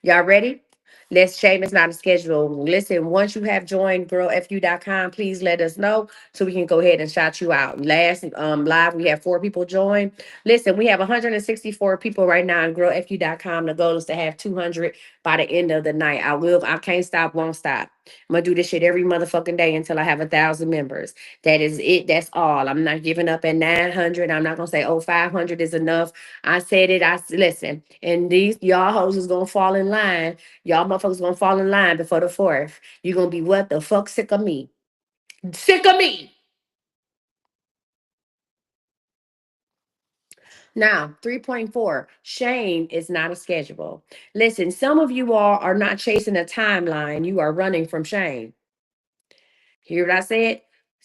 Y'all ready? Let's shame is not a schedule. Listen, once you have joined girlfu.com, please let us know so we can go ahead and shout you out. Last live, we have 4 people join. Listen, we have 164 people right now on girlfu.com. The goal is to have 200 by the end of the night. I can't stop, won't stop. I'm gonna do this shit every motherfucking day until I have 1,000 members. That is it. That's all. I'm not giving up at 900. I'm not gonna say, oh, 500 is enough. I said it. Listen, and these y'all hoes is gonna fall in line. Y'all motherfuckers gonna fall in line before the fourth. You're gonna be what the fuck sick of me. Sick of me. Now, 3.4, shame is not a schedule. Listen, some of you all are not chasing a timeline, you are running from shame. Hear what I said?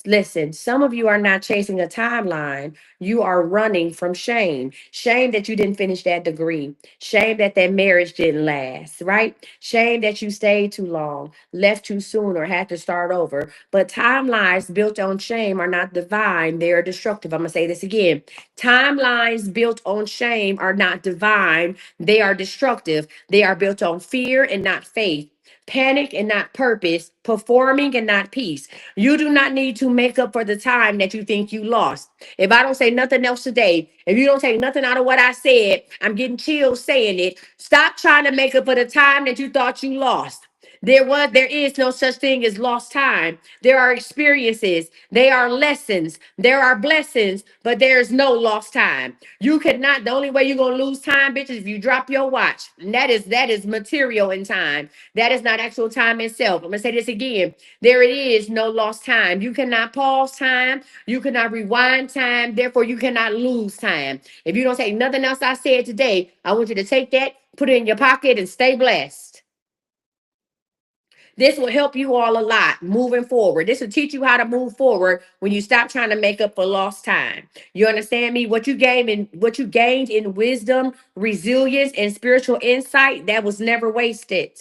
Listen, some of you are not chasing a timeline. You are running from shame. Shame that you didn't finish that degree. Shame that that marriage didn't last, right? Shame that you stayed too long, left too soon, or had to start over. But timelines built on shame are not divine, they are destructive. I'm going to say this again. Timelines built on shame are not divine, they are destructive. They are built on fear and not faith, panic and not purpose, performing and not peace. You do not need to make up for the time that you think you lost. If I don't say nothing else today, if you don't take nothing out of what I said, I'm getting chills saying it. Stop trying to make up for the time that you thought you lost. There is no such thing as lost time. There are experiences, they are lessons, there are blessings, but there is no lost time. You cannot, the only way you're gonna lose time, bitch, is if you drop your watch. And that is material in time. That is not actual time itself. I'm gonna say this again. There it is, no lost time. You cannot pause time, you cannot rewind time, therefore you cannot lose time. If you don't take nothing else I said today, I want you to take that, put it in your pocket, and stay blessed. This will help you all a lot moving forward. This will teach you how to move forward when you stop trying to make up for lost time. You understand me? What you gained in wisdom, resilience, and spiritual insight, that was never wasted.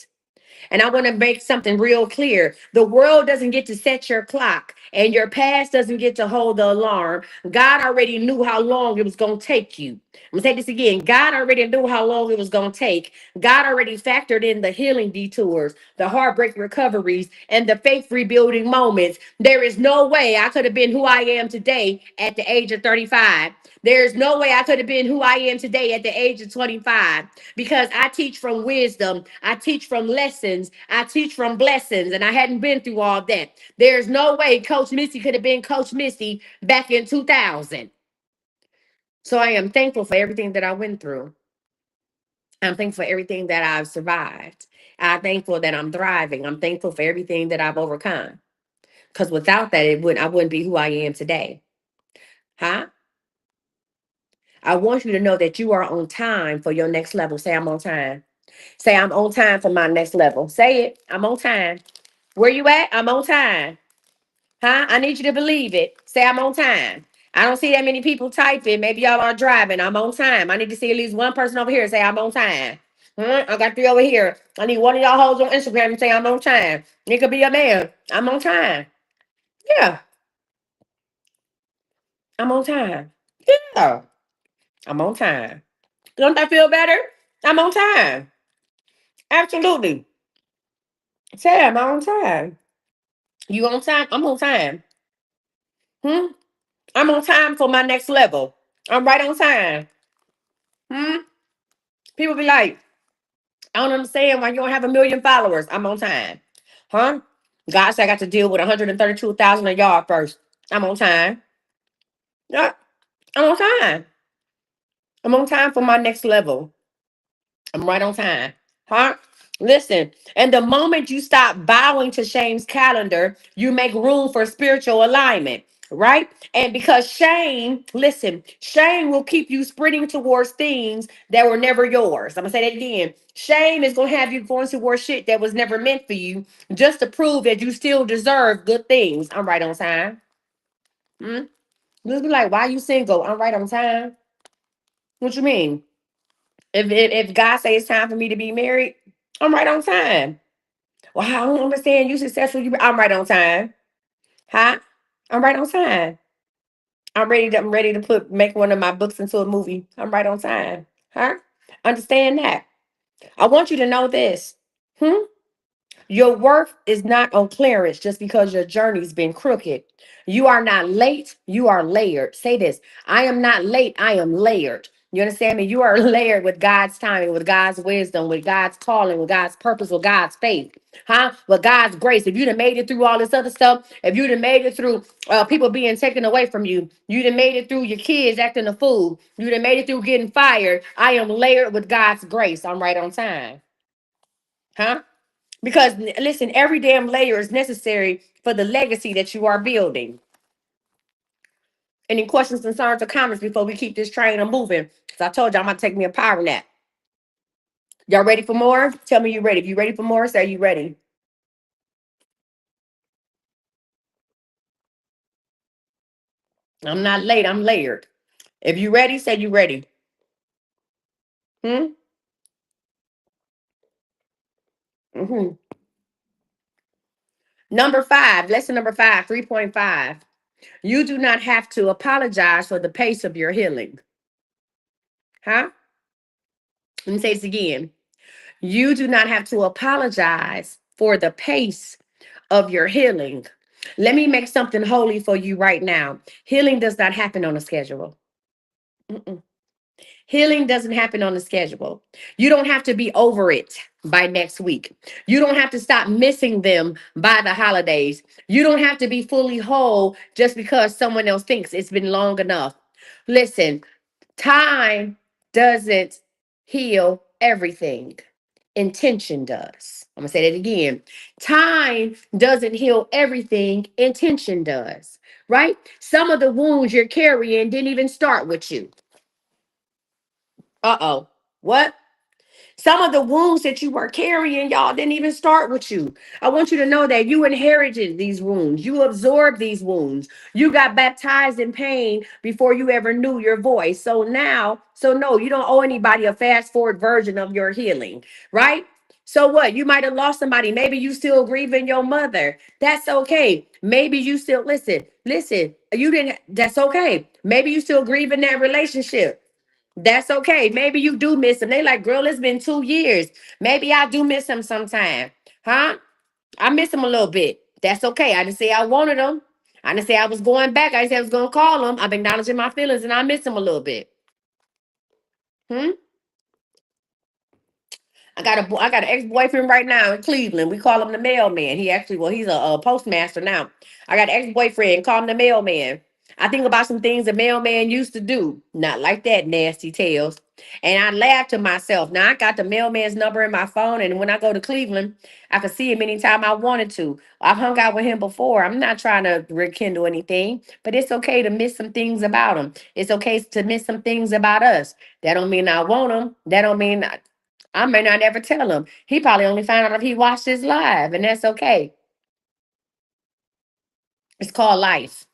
And I want to make something real clear. The world doesn't get to set your clock, and your past doesn't get to hold the alarm. God already knew how long it was going to take you. I'm going to say this again. God already knew how long it was going to take. God already factored in the healing detours, the heartbreak recoveries, and the faith rebuilding moments. There is no way I could have been who I am today at the age of 35. There's no way I could have been who I am today at the age of 25, because I teach from wisdom, I teach from lessons, I teach from blessings, and I hadn't been through all that. There's no way Coach Missy could have been Coach Missy back in 2000. So I am thankful for everything that I went through. I'm thankful for everything that I've survived. I'm thankful that I'm thriving. I'm thankful for everything that I've overcome. Because without that, I wouldn't be who I am today. Huh? I want you to know that you are on time for your next level. Say, I'm on time. Say, I'm on time for my next level. Say it. I'm on time. Where you at? I'm on time. Huh? I need you to believe it. Say, I'm on time. I don't see that many people typing. Maybe y'all are driving. I'm on time. I need to see at least one person over here say, I'm on time. I got three over here. I need one of y'all hoes on Instagram and say, I'm on time. It could be a man. I'm on time. Yeah, I'm on time. Yeah, I'm on time. Don't that feel better? I'm on time. Absolutely. Say, I'm on time. You on time? I'm on time. Hmm? I'm on time for my next level. I'm right on time. Hmm? People be like, I don't understand why you don't have 1 million followers. I'm on time. Huh? God said I got to deal with 132,000 a yard first. I'm on time. Yeah, I'm on time. I'm on time for my next level. I'm right on time. Huh? Listen, and the moment you stop bowing to shame's calendar, you make room for spiritual alignment, right? And because shame, listen, shame will keep you sprinting towards things that were never yours. I'm gonna say that again. Shame is gonna have you going towards shit that was never meant for you, just to prove that you still deserve good things. I'm right on time. Hmm? You'll be like, why you single? I'm right on time. What you mean? If God say it's time for me to be married, I'm right on time. Well, I don't understand. You successful. I'm right on time. Huh? I'm right on time. I'm ready to make one of my books into a movie. I'm right on time. Huh? Understand that. I want you to know this. Hmm? Your worth is not on clearance just because your journey's been crooked. You are not late, you are layered. Say this: I am not late, I am layered. You understand me? You are layered with God's timing, with God's wisdom, with God's calling, with God's purpose, with God's faith, huh? With God's grace. If you'd have made it through all this other stuff, if you'd have made it through people being taken away from you, you'd have made it through your kids acting a fool, you'd have made it through getting fired. I am layered with God's grace. I'm right on time, huh? Because listen, every damn layer is necessary for the legacy that you are building. Any questions, concerns, or comments before we keep this train on moving? Because I told you I'm gonna take me a power nap. Y'all ready for more? Tell me you ready. If you ready for more, say you ready. I'm not late, I'm layered. If you ready, say you ready. Hmm? Mm-hmm. Number five, lesson number five, 3.5. You do not have to apologize for the pace of your healing. Huh? Let me say this again. You do not have to apologize for the pace of your healing. Let me make something holy for you right now. Healing does not happen on a schedule. Mm-mm. Healing doesn't happen on a schedule. You don't have to be over it by next week. You don't have to stop missing them by the holidays. You don't have to be fully whole just because someone else thinks it's been long enough. Listen, time doesn't heal everything. Intention does. I'm going to say that again. Time doesn't heal everything. Intention does. Right? Some of the wounds you're carrying didn't even start with you. Uh oh. What? Some of the wounds that you were carrying, y'all, didn't even start with you. I want you to know that you inherited these wounds. You absorbed these wounds. You got baptized in pain before you ever knew your voice. So now, so no, you don't owe anybody a fast forward version of your healing, right? So what? You might have lost somebody. Maybe you still grieving your mother. That's okay. Maybe you still listen. You didn't. That's okay. Maybe you still grieving that relationship. That's okay. Maybe you do miss him. They like, girl, it's been 2 years. Maybe I do miss him sometime. Huh? I miss him a little bit. That's okay. I didn't say I wanted him. I didn't say I was going back. I said I was going to call him. I'm acknowledging my feelings and I miss him a little bit. Hmm? I got an ex-boyfriend right now in Cleveland. We call him the mailman. He actually, well, he's a postmaster now. I got an ex-boyfriend, call him the mailman. I think about some things the mailman used to do. Not like that, nasty tales. And I laugh to myself. Now I got the mailman's number in my phone, and when I go to Cleveland, I can see him anytime I wanted to. I've hung out with him before. I'm not trying to rekindle anything, but it's okay to miss some things about him. It's okay to miss some things about us. That don't mean I want him. That don't mean I may not ever tell him. He probably only found out if he watched this live, and that's okay. It's called life.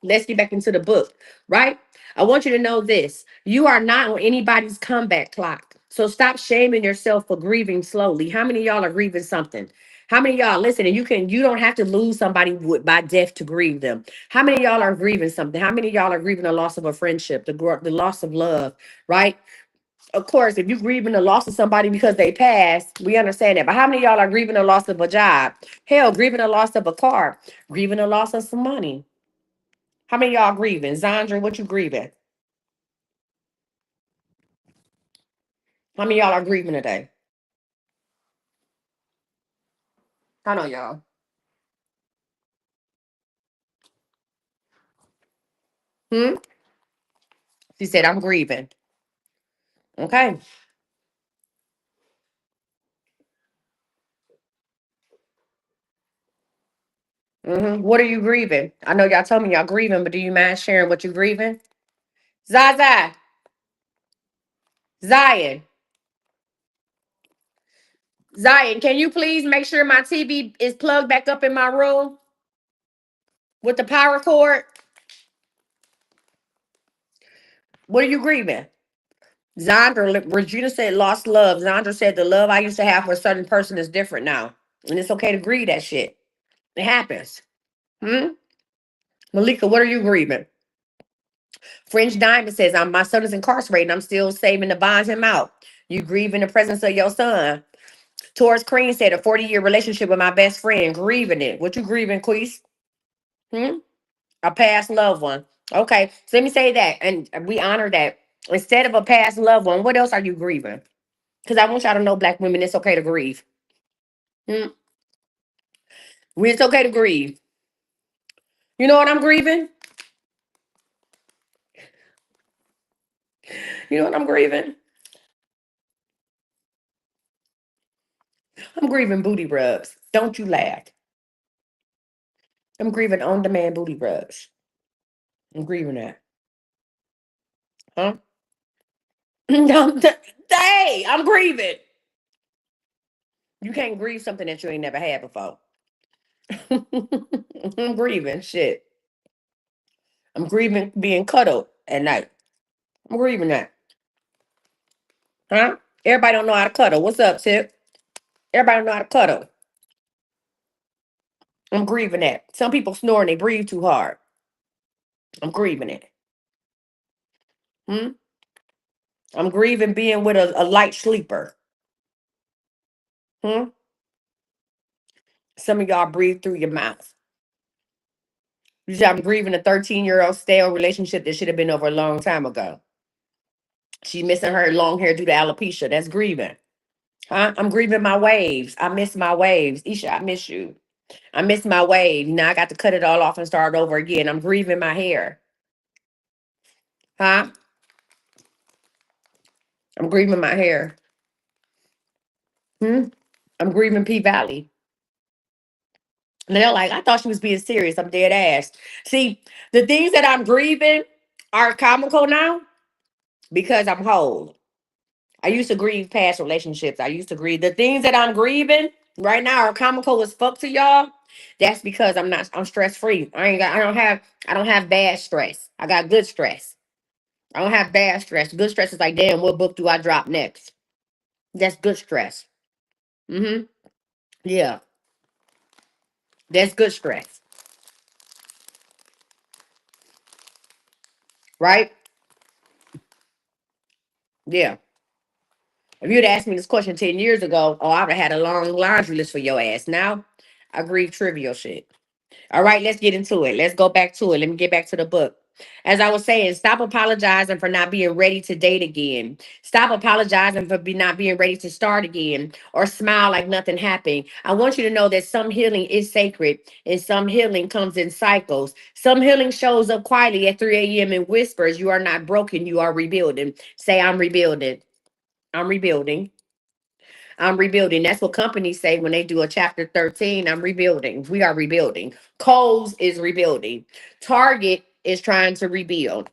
Let's get back into the book, right? I want you to know this. You are not on anybody's comeback clock. So stop shaming yourself for grieving slowly. How many of y'all are grieving something? How many of y'all listen? And you don't have to lose somebody by death to grieve them. How many of y'all are grieving something? How many of y'all are grieving the loss of a friendship, the loss of love, right? Of course, if you're grieving the loss of somebody because they passed, we understand that. But how many of y'all are grieving the loss of a job? Hell, grieving the loss of a car, grieving the loss of some money. How many of y'all grieving? Zandra, what you grieving? How many of y'all are grieving today? I know y'all. Hmm? She said, I'm grieving. Okay. What are you grieving? I know y'all told me y'all grieving, but do you mind sharing what you grieving? Zaza, Zion, Zion, can you please make sure my TV is plugged back up in my room with the power cord? What are you grieving? Zandra, Regina said lost love. Zandra said the love I used to have for a certain person is different now. And it's okay to grieve that shit. It happens. Hmm? Malika, what are you grieving? French Diamond says, my son is incarcerated and I'm still saving to bond him out. You grieve in the presence of your son. Taurus Cream said, a 40-year relationship with my best friend, grieving it. What you grieving, Queese? Hmm? A past loved one. Okay, so let me say that. And we honor that. Instead of a past loved one, what else are you grieving? Because I want y'all to know, Black women, it's okay to grieve. Hmm? It's okay to grieve. You know what I'm grieving? You know what I'm grieving? I'm grieving booty rubs. Don't you laugh. I'm grieving on demand booty rubs. I'm grieving that. Huh? Hey, I'm grieving. You can't grieve something that you ain't never had before. I'm grieving shit. I'm grieving being cuddled at night. I'm grieving that. Huh? Everybody don't know how to cuddle. What's up, Tip? Everybody don't know how to cuddle. I'm grieving that. Some people snore and they breathe too hard. I'm grieving it. Hmm? I'm grieving being with a light sleeper. Hmm? Some of y'all breathe through your mouth. You see, I'm grieving a 13-year-old stale relationship that should have been over a long time ago. She missing her long hair due to alopecia. That's grieving. Huh? I'm grieving my waves. I miss my waves. Isha, I miss you. I miss my wave. Now I got to cut it all off and start over again. I'm grieving my hair. Huh? I'm grieving my hair. Hmm? I'm grieving P Valley. And they're like, I thought she was being serious. I'm dead ass. See, the things that I'm grieving are comical now because I'm whole. I used to grieve past relationships. I used to grieve the things that I'm grieving right now are comical as fuck to y'all. That's because I'm stress free. I don't have bad stress. I got good stress. I don't have bad stress. Good stress is like, damn, what book do I drop next? That's good stress. Mm-hmm. Yeah, that's good stress. Right? Yeah. If you'd asked me this question 10 years ago, oh, I would have had a long laundry list for your ass. Now, I grieve trivial shit. All right, let's get into it. Let's go back to it. Let me get back to the book. As I was saying, stop apologizing for not being ready to date again. Stop apologizing for not being ready to start again or smile like nothing happened. I want you to know that some healing is sacred and some healing comes in cycles. Some healing shows up quietly at 3 a.m. and whispers, you are not broken, you are rebuilding. Say, I'm rebuilding. I'm rebuilding. I'm rebuilding. That's what companies say when they do a chapter 13. I'm rebuilding. We are rebuilding. Kohl's is rebuilding. Target is trying to rebuild.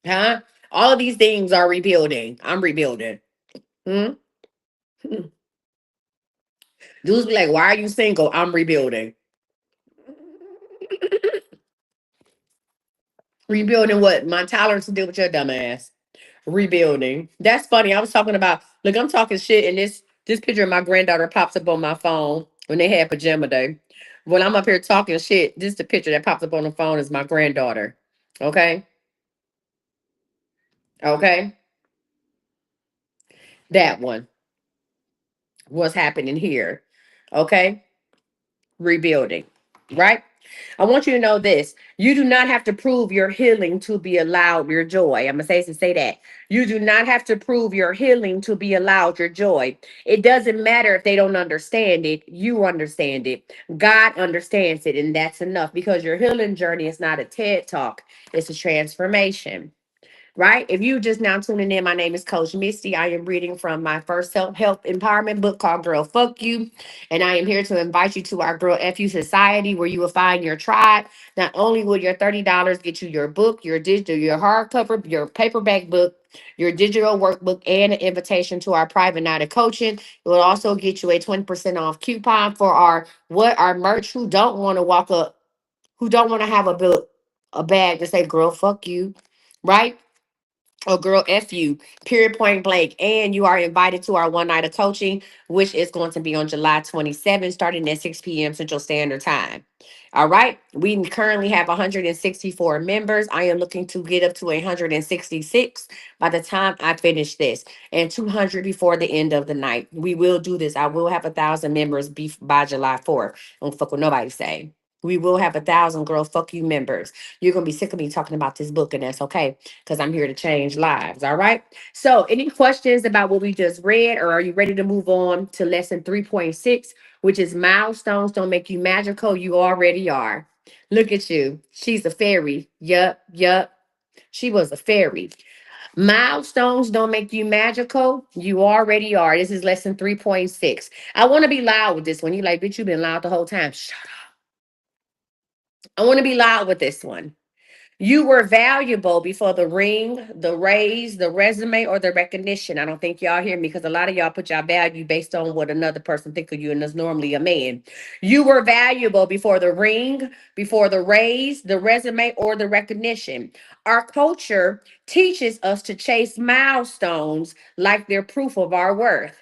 Huh? All of these things are rebuilding. I'm rebuilding. Hmm? Dudes be like, why are you single? I'm rebuilding. Rebuilding what? My tolerance to deal with your dumb ass. Rebuilding. That's funny. I was talking about, look, I'm talking shit, and this picture of my granddaughter pops up on my phone when they had pajama day. When I'm up here talking shit, this is the picture that pops up on the phone is my granddaughter. Okay. Okay. That one. What's happening here? Okay. Rebuilding. Right? I want you to know this. You do not have to prove your healing to be allowed your joy. I'm going to say that. You do not have to prove your healing to be allowed your joy. It doesn't matter if they don't understand it. You understand it. God understands it. And that's enough because your healing journey is not a TED talk, it's a transformation. Right? If you just now tuning in, my name is Coach Misty. I am reading from my first self-help empowerment book called Girl Fuck You. And I am here to invite you to our Girl FU Society where you will find your tribe. Not only will your $30 get you your book, your digital, your hardcover, your paperback book, your digital workbook, and an invitation to our private night of coaching. It will also get you a 20% off coupon for our merch who don't want to walk up, who don't want to have a book, a bag to say girl fuck you. Right? Oh, girl, F you, period, point blank. And you are invited to our one night of coaching, which is going to be on July 27th, starting at 6 p.m. Central Standard Time. All right. We currently have 164 members. I am looking to get up to 166 by the time I finish this and 200 before the end of the night. We will do this. I will have 1,000 members by July 4th. Don't fuck what nobody say. We will have 1,000 girl fuck you members. You're going to be sick of me talking about this book, and that's okay because I'm here to change lives. All right. So, any questions about what we just read, or are you ready to move on to lesson 3.6, which is milestones don't make you magical? You already are. Look at you. She's a fairy. Yup, yup. She was a fairy. Milestones don't make you magical. You already are. This is lesson 3.6. I want to be loud with this one. You like, bitch, you've been loud the whole time. Shut up. I want to be loud with this one. You were valuable before the ring, the raise, the resume, or the recognition. I don't think y'all hear me because a lot of y'all put y'all value based on what another person think of you, and that's normally a man. You were valuable before the ring, before the raise, the resume, or the recognition. Our culture teaches us to chase milestones like they're proof of our worth.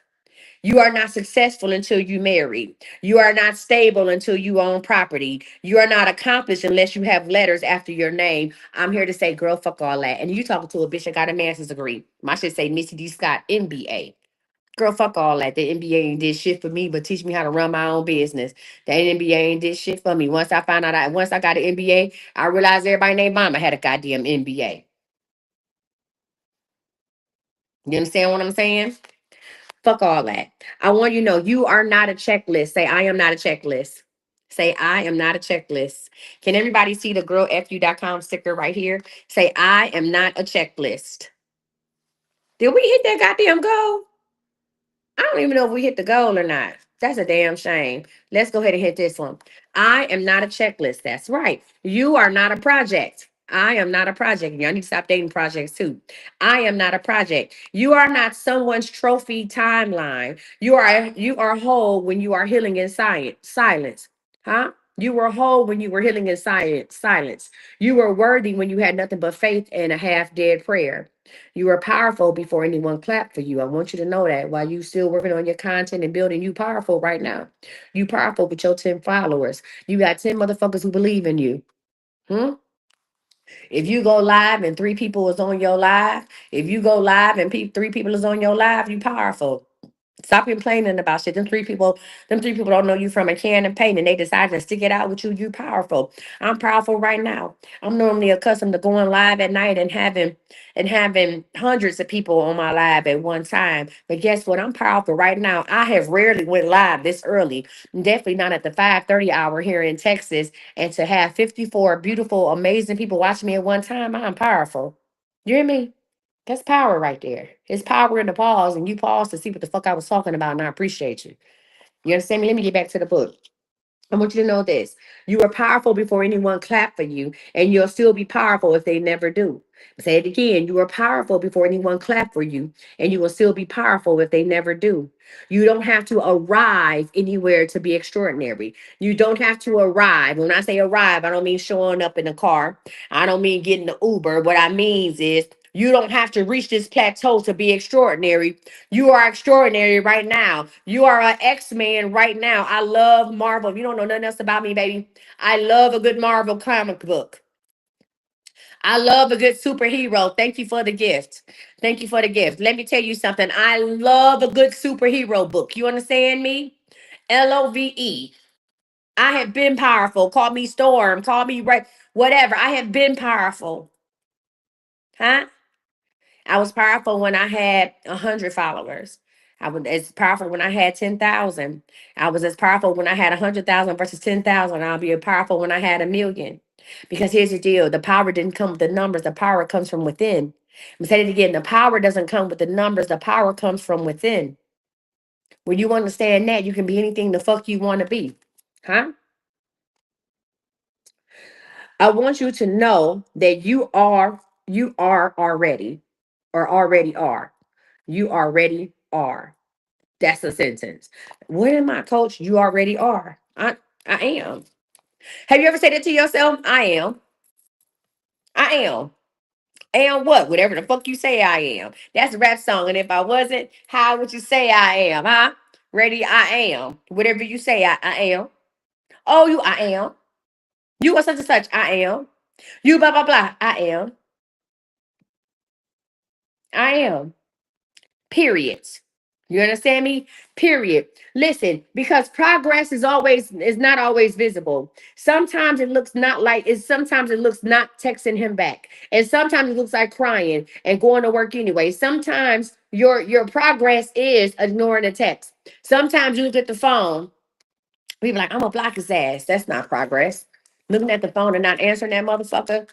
You are not successful until you marry. You are not stable until you own property. You are not accomplished unless you have letters after your name. I'm here to say, girl, fuck all that. And you talking to a bitch that got a master's degree. My shit say Missy D. Scott, MBA. Girl, fuck all that. The NBA ain't did shit for me, but teach me how to run my own business. The NBA ain't did shit for me. Once I got an MBA, I realized everybody named Mama had a goddamn MBA. You understand what I'm saying? Fuck all that. I want you to know you are not a checklist. Say, I am not a checklist. Say, I am not a checklist. Can everybody see the girlfu.com sticker right here? Say, I am not a checklist. Did we hit that goddamn goal? I don't even know if we hit the goal or not. That's a damn shame. Let's go ahead and hit this one. I am not a checklist. That's right. You are not a project. I am not a project. Y'all need to stop dating projects too. I am not a project. You are not someone's trophy timeline. You are whole when you are healing in silence. Huh? You were whole when you were healing in silence. You were worthy when you had nothing but faith and a half dead prayer. You were powerful before anyone clapped for you. I want you to know that while you still working on your content and building, you powerful right now. You powerful with your 10 followers. You got 10 motherfuckers who believe in you. Hmm? If you go live and three people is on your live, if you go live and three people is on your live, you powerful. Stop complaining about shit. Them three people don't know you from a can of paint and they decide to stick it out with you. You powerful. I'm powerful right now. I'm normally accustomed to going live at night and having hundreds of people on my live at one time. But guess what? I'm powerful right now. I have rarely went live this early. Definitely not at the 5:30 hour here in Texas. And to have 54 beautiful, amazing people watching me at one time, I'm powerful. You hear me? That's power right there. It's power in the pause, and you pause to see what the fuck I was talking about, and I appreciate you. You understand me? Let me get back to the book. I want you to know this. You are powerful before anyone clapped for you, and you'll still be powerful if they never do. Say it again. You are powerful before anyone clapped for you, and you will still be powerful if they never do. You don't have to arrive anywhere to be extraordinary. You don't have to arrive. When I say arrive, I don't mean showing up in a car. I don't mean getting the Uber. What I mean is you don't have to reach this plateau to be extraordinary. You are extraordinary right now. You are an X-Man right now. I love Marvel. If you don't know nothing else about me, baby, I love a good Marvel comic book. I love a good superhero. Thank you for the gift. Thank you for the gift. Let me tell you something. I love a good superhero book. You understand me? Love. I have been powerful. Call me Storm. Call me right. Whatever. I have been powerful. Huh? I was powerful when I had 100 followers. I was as powerful when I had 10,000. I was as powerful when I had 100,000 versus 10,000. I'll be powerful when I had a million. Because here's the deal: the power didn't come with the numbers. The power comes from within. I'm saying it again: the power doesn't come with the numbers. The power comes from within. When you understand that, you can be anything the fuck you want to be. Huh? I want you to know that you are already, or already are. You already are. That's a sentence. What am I, coach? You already are. I am. Have you ever said it to yourself? I am. I am. Am what? Whatever the fuck you say I am. That's a rap song. And if I wasn't, how would you say I am? Huh? Ready? I am. Whatever you say I am. Oh, I am. You are such and such. I am. You blah blah blah. I am. I am. Period. You understand me? Period. Listen, because progress is not always visible. Sometimes it looks not like it's sometimes it looks not texting him back. And sometimes it looks like crying and going to work anyway. Sometimes your progress is ignoring a text. Sometimes you look at the phone, people like, I'm gonna block his ass. That's not progress. Looking at the phone and not answering that motherfucker,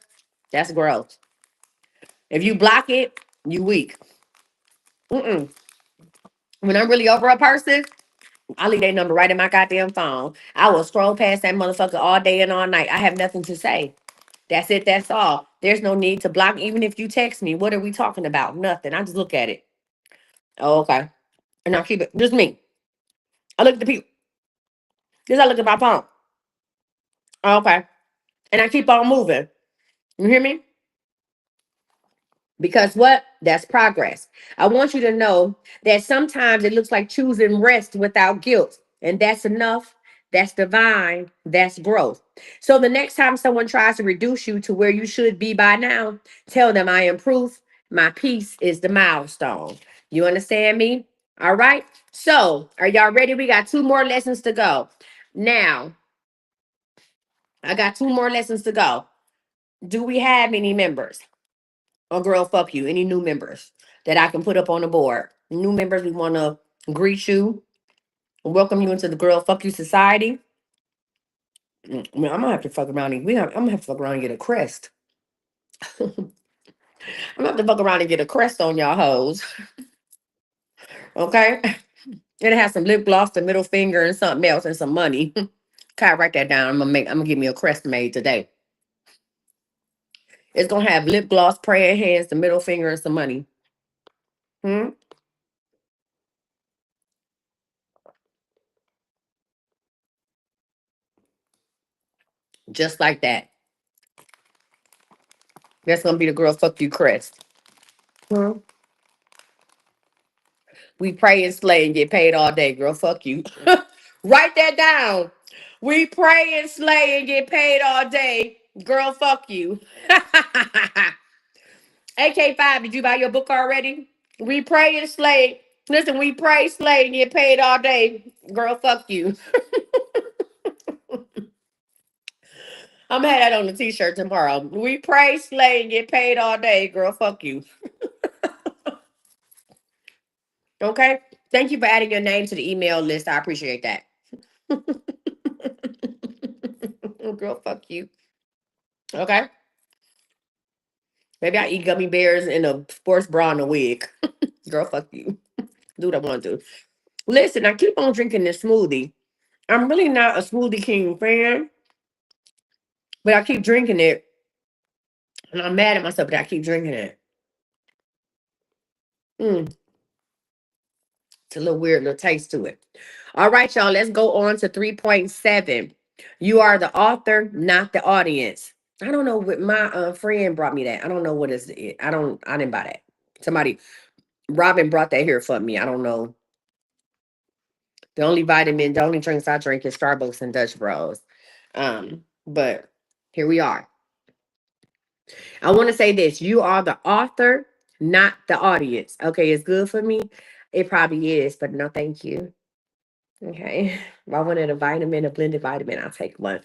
that's growth. If you block it, you weak. Mm-mm. When I'm really over a person, I leave their number right in my goddamn phone. I will scroll past that motherfucker all day and all night. I have nothing to say. That's it. That's all. There's no need to block. Even if you text me, what are we talking about? Nothing. I just look at it. Oh, okay. And I keep it. Just me. I look at the people. Just I look at my phone. Oh, okay. And I keep on moving. You hear me? Because what? That's progress. I want you to know that sometimes it looks like choosing rest without guilt. And that's enough. That's divine. That's growth. So the next time someone tries to reduce you to where you should be by now, tell them I am proof. My peace is the milestone. You understand me? All right. So are y'all ready? We got two more lessons to go. Now, I got two more lessons to go. Do we have any members? Oh, girl, fuck you. Any new members that I can put up on the board? New members, we want to greet you, welcome you into the Girl Fuck You Society. I mean, I'm gonna have to fuck around and I'm gonna have to fuck around and get a crest. I'm gonna have to fuck around and get a crest on y'all hoes. Okay, it has some lip gloss, the middle finger, and something else, and some money. Okay, write that down. I'm gonna give me a crest made today. It's gonna have lip gloss, praying hands, the middle finger, and some money. Hmm? Just like that. That's gonna be the girl fuck you crest. Hmm? We pray and slay and get paid all day, girl. Fuck you. Write that down. We pray and slay and get paid all day. Girl, fuck you. AK5, did you buy your book already? We pray and slay. Listen, we pray, slay, and get paid all day. Girl, fuck you. I'm gonna have that on the t-shirt tomorrow. We pray, slay, and get paid all day. Girl, fuck you. Okay? Thank you for adding your name to the email list. I appreciate that. Girl, fuck you. Okay? Maybe I eat gummy bears in a sports bra and a wig. Girl, fuck you. Do what I want to. Listen, I keep on drinking this smoothie. I'm really not a Smoothie King fan, but I keep drinking it. And I'm mad at myself that I keep drinking it. Mm, it's a little weird little taste to it. All right, y'all, let's go on to 3.7. You are the author, not the audience. I don't know what my friend brought me that. I don't know what is it. I didn't buy that. Somebody, Robin brought that here for me. I don't know. The only drinks I drink is Starbucks and Dutch Bros. But here we are. I want to say this. You are the author, not the audience. Okay, it's good for me. It probably is, but no, thank you. Okay. If I wanted a vitamin, a blended vitamin, I'll take one.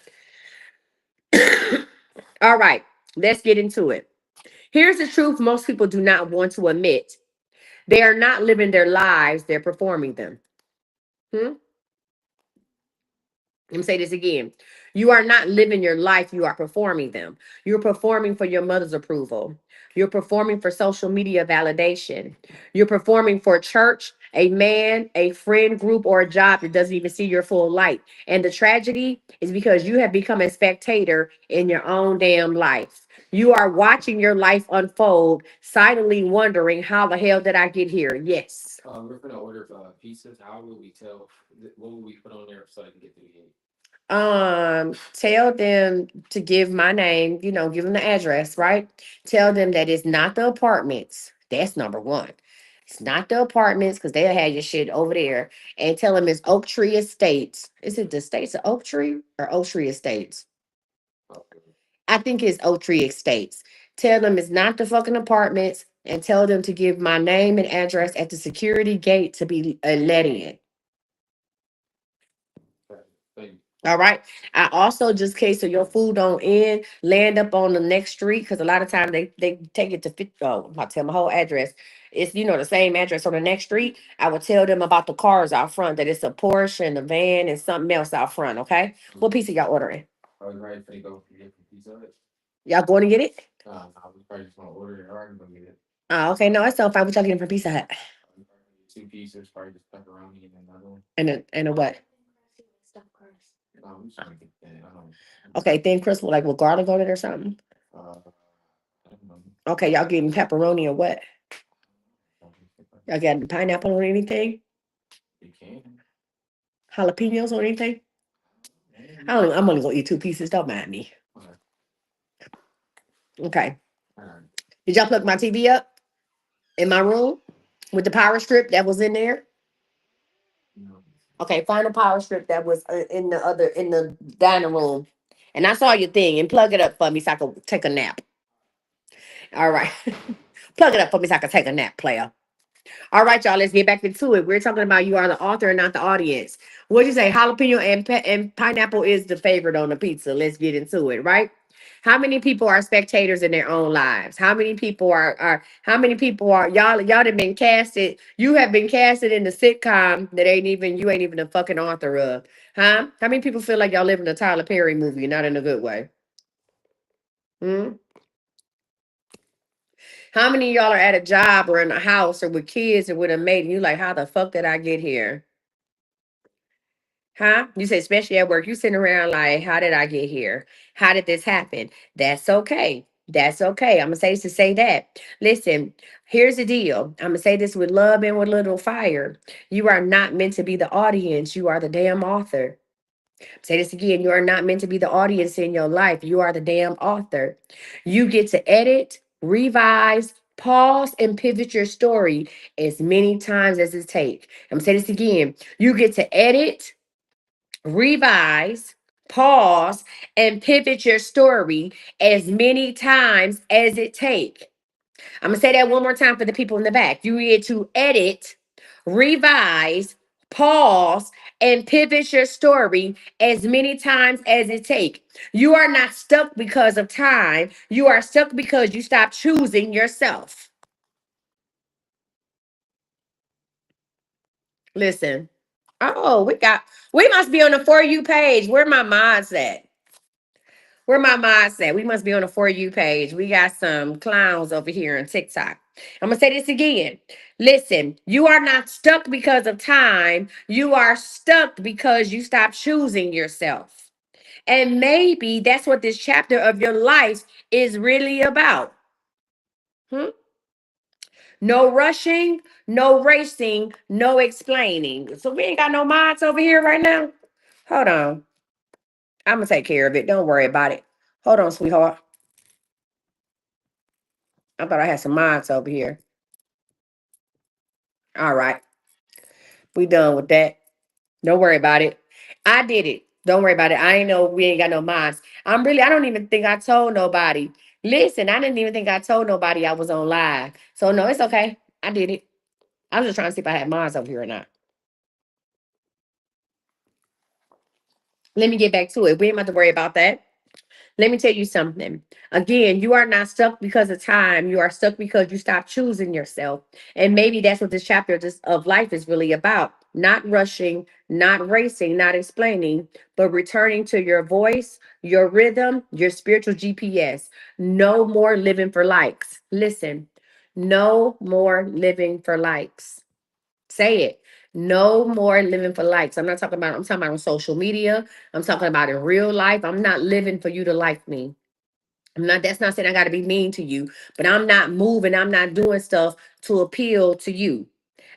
All right, let's get into it. Here's the truth most people do not want to admit. They are not living their lives, they're performing them. Hmm? Let me say this again. You are not living your life, you are performing them. You're performing for your mother's approval. You're performing for social media validation. You're performing for church, a man, a friend group, or a job that doesn't even see your full light. And the tragedy is because you have become a spectator in your own damn life. You are watching your life unfold, silently wondering, how the hell did I get here? Yes. We're gonna order pizzas. How will we tell? What will we put on there so I can get the gate? Tell them to give my name, give them the address, right? Tell them that it's not the apartments. That's number one. It's not the apartments because they'll have your shit over there. And tell them it's Oak Tree Estates. Is it the States of Oak Tree or Oak Tree Estates? I think it's Oak Tree Estates. Tell them it's not the fucking apartments and tell them to give my name and address at the security gate to be let in. All right. I also just case so your food don't end, land up on the next street because a lot of times they take it to fit. Oh, I'll tell my whole address. It's the same address on the next street. I would tell them about the cars out front that it's a Porsche and a van and something else out front. Okay. What pizza y'all ordering? Oh, you ready to go get the Pizza Hut? Y'all going to get it? I was probably just gonna order it or I'm gonna get it. Oh, okay. No, it's still fine. What y'all getting from Pizza Hut? Two pizzas, probably just pepperoni and another one. And a what? Okay, thin crust with like with garlic on it or something. I don't know. Okay, y'all getting pepperoni or what? Y'all got pineapple on anything? You can. Jalapenos or anything? I don't know. I'm only gonna eat two pieces. Don't mind me. Okay. Did y'all plug my TV up in my room with the power strip that was in there? Okay, find the power strip that was in the dining room, and I saw your thing and plug it up for me so I could take a nap. All right, plug it up for me so I can take a nap, player. All right, y'all, let's get back into it. We're talking about you are the author and not the audience. What'd you say? Jalapeno and pineapple is the favorite on the pizza. Let's get into it, right? How many people are spectators in their own lives? How many people are y'all have been casted? You have been casted in the sitcom that you ain't even the fucking author of. Huh? How many people feel like y'all live in a Tyler Perry movie, not in a good way? Hmm? How many of y'all are at a job or in a house or with kids or with a mate and you like, how the fuck did I get here? Huh? You say, especially at work, you sitting around like, how did I get here? How did this happen? That's okay. That's okay. I'm gonna say this to say that. Listen, here's the deal. I'm gonna say this with love and with little fire. You are not meant to be the audience. You are the damn author. Say this again. You are not meant to be the audience in your life. You are the damn author. You get to edit, revise, pause, and pivot your story as many times as it takes. I'm gonna say this again. You get to edit, revise, pause, and pivot your story as many times as it take. I'm gonna say that one more time for the people in the back. You get to edit, revise, pause, and pivot your story as many times as it take. You are not stuck because of time. You are stuck because you stopped choosing yourself. Listen. Oh, we must be on the For You page. Where my mods at? Where my mods at? We must be on the For You page. We got some clowns over here on TikTok. I'm gonna say this again. Listen, you are not stuck because of time. You are stuck because you stopped choosing yourself. And maybe that's what this chapter of your life is really about. Hmm? No rushing, no racing, no explaining. So we ain't got no mods over here right now. Hold on. I'm gonna take care of it. Don't worry about it. Hold on, sweetheart. I thought I had some mods over here. All right. We done with that. Don't worry about it. I did it. Don't worry about it. I ain't know we ain't got no mods. I don't even think I told nobody. Listen, I didn't even think I told nobody I was on live. So no, it's okay. I did it. I was just trying to see if I had mods over here or not. Let me get back to it. We ain't about to worry about that. Let me tell you something. Again, you are not stuck because of time. You are stuck because you stopped choosing yourself. And maybe that's what this chapter of life is really about. Not rushing, not racing, not explaining, but returning to your voice, your rhythm, your spiritual GPS. No more living for likes. Listen, no more living for likes. Say it. No more living for likes. I'm talking about on social media. I'm talking about in real life. I'm not living for you to like me. That's not saying I got to be mean to you, but I'm not moving. I'm not doing stuff to appeal to you.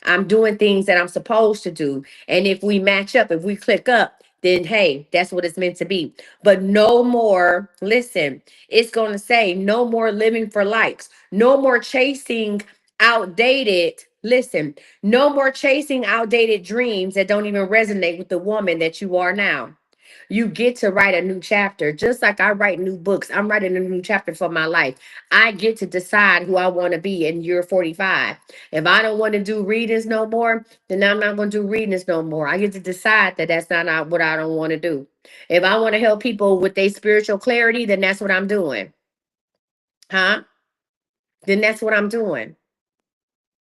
I'm doing things that I'm supposed to do. And if we match up, if we click up, then hey, that's what it's meant to be. But no more, listen, it's going to say no more living for likes, no more chasing outdated, listen, no more chasing outdated dreams that don't even resonate with the woman that you are now. You get to write a new chapter. Just like I write new books, I'm writing a new chapter for my life. I get to decide who I want to be in year 45. If I don't want to do readings no more, then I'm not going to do readings no more. I get to decide that that's not what I don't want to do. If I want to help people with their spiritual clarity, then that's what I'm doing. Huh? Then that's what I'm doing.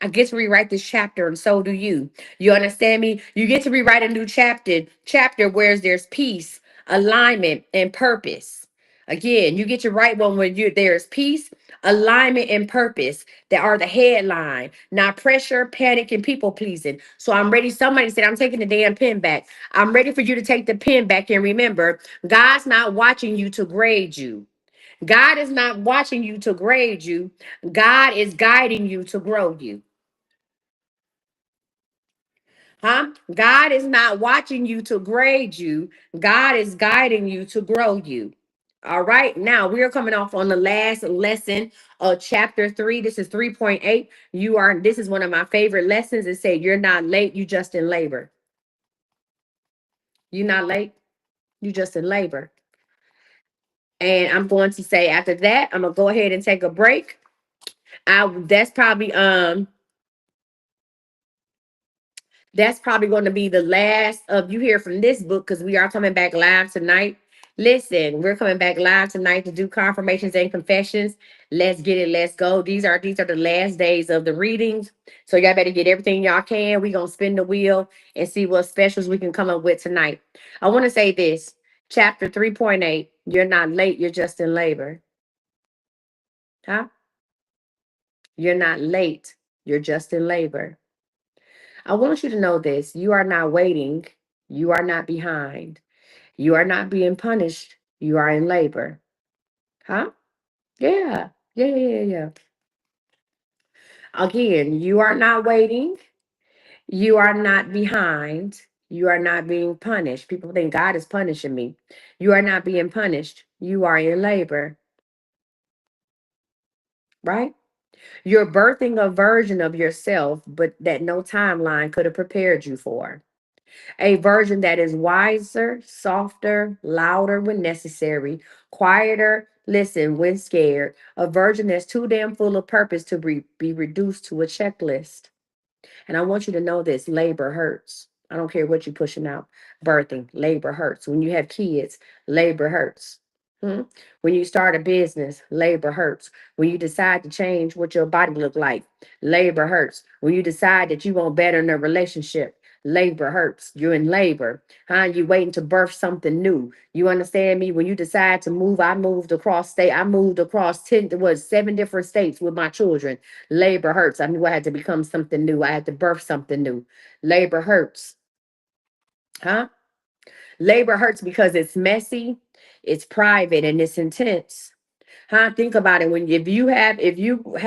I get to rewrite this chapter, and so do you. You understand me? You get to rewrite a new chapter where there's peace, alignment, and purpose. Again, you get to write one where there's peace, alignment, and purpose that are the headline, not pressure, panic, and people pleasing. So I'm ready. Somebody said, I'm taking the damn pen back. I'm ready for you to take the pen back and remember, God's not watching you to grade you. God is not watching you to grade you. God is guiding you to grow you. Huh? God is not watching you to grade you. God is guiding you to grow you. All right. Now we are coming off on the last lesson of chapter 3. This is 3.8. This is one of my favorite lessons. It said, you're not late, you just in labor. You're not late, you just in labor. And I'm going to say after that, I'm gonna go ahead and take a break. That's probably going to be the last of you hear from this book because we are coming back live tonight. Listen, we're coming back live tonight to do confirmations and confessions. Let's get it. Let's go. These are the last days of the readings. So y'all better get everything y'all can. We're gonna spin the wheel and see what specials we can come up with tonight. I want to say this. Chapter 3.8. You're not late, you're just in labor. Huh? You're not late, you're just in labor. I want you to know this. You are not waiting. You are not behind. You are not being punished. You are in labor. Huh? Yeah. Yeah, yeah, yeah, yeah. Again, you are not waiting. You are not behind. You are not being punished. People think God is punishing me. You are not being punished. You are in labor, right? You're birthing a version of yourself, but that no timeline could have prepared you for. A version that is wiser, softer, louder when necessary, quieter, listen when scared. A version that's too damn full of purpose to be reduced to a checklist. And I want you to know this: labor hurts. I don't care what you're pushing out. Birthing, labor hurts. When you have kids, labor hurts. Hmm? When you start a business, labor hurts. When you decide to change what your body look like, labor hurts. When you decide that you want better in a relationship, labor hurts. You're in labor. Huh? You waiting to birth something new. You understand me? When you decide to move, I moved across state. I moved across 10, was 7 different states with my children. Labor hurts. I knew I had to become something new. I had to birth something new. Labor hurts. Huh? Labor hurts because it's messy, it's private, and it's intense. Huh? Think about it. When if you have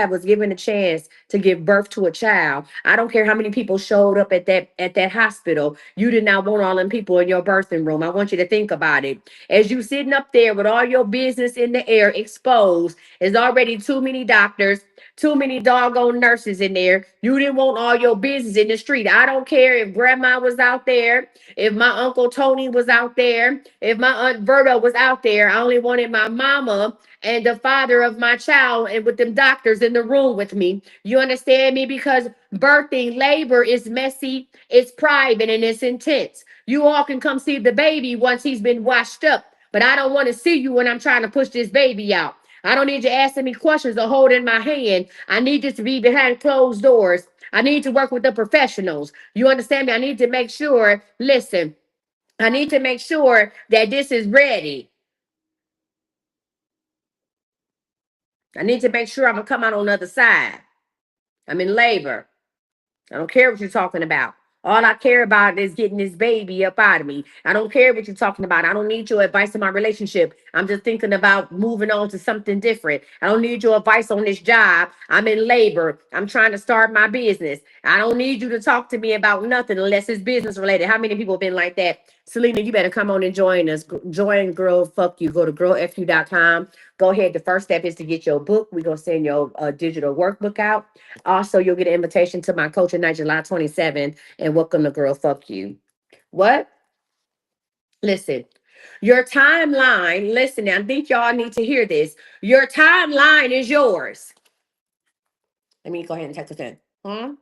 was given a chance to give birth to a child, I don't care how many people showed up at that hospital. You did not want all them people in your birthing room. I want you to think about it. As you sitting up there with all your business in the air exposed, there's already too many doctors, too many doggone nurses in there. You didn't want all your business in the street. I don't care if grandma was out there, if my uncle Tony was out there, if my aunt Verda was out there. I only wanted my mama and the father of my child and with them doctors in the room with me. You understand me? Because birthing labor is messy, it's private, and it's intense. You all can come see the baby once he's been washed up, but I don't want to see you when I'm trying to push this baby out. I don't need you asking me questions or holding my hand. I need this to be behind closed doors. I need to work with the professionals. You understand me? I need to make sure, listen, I need to make sure that this is ready. I need to make sure I'm going to come out on the other side. I'm in labor. I don't care what you're talking about. All I care about is getting this baby up out of me. I don't care what you're talking about. I don't need your advice in my relationship. I'm just thinking about moving on to something different. I don't need your advice on this job. I'm in labor. I'm trying to start my business. I don't need you to talk to me about nothing unless it's business related. How many people have been like that? Selena, you better come on and join us. Join Girl Fuck You. Go to girlfu.com. Go ahead. The first step is to get your book. We're going to send your digital workbook out. Also, you'll get an invitation to my coaching night July 27th and welcome to Girl Fuck You. What? Listen, your timeline, listen, I think y'all need to hear this. Your timeline is yours. Let me go ahead and take this in. Huh?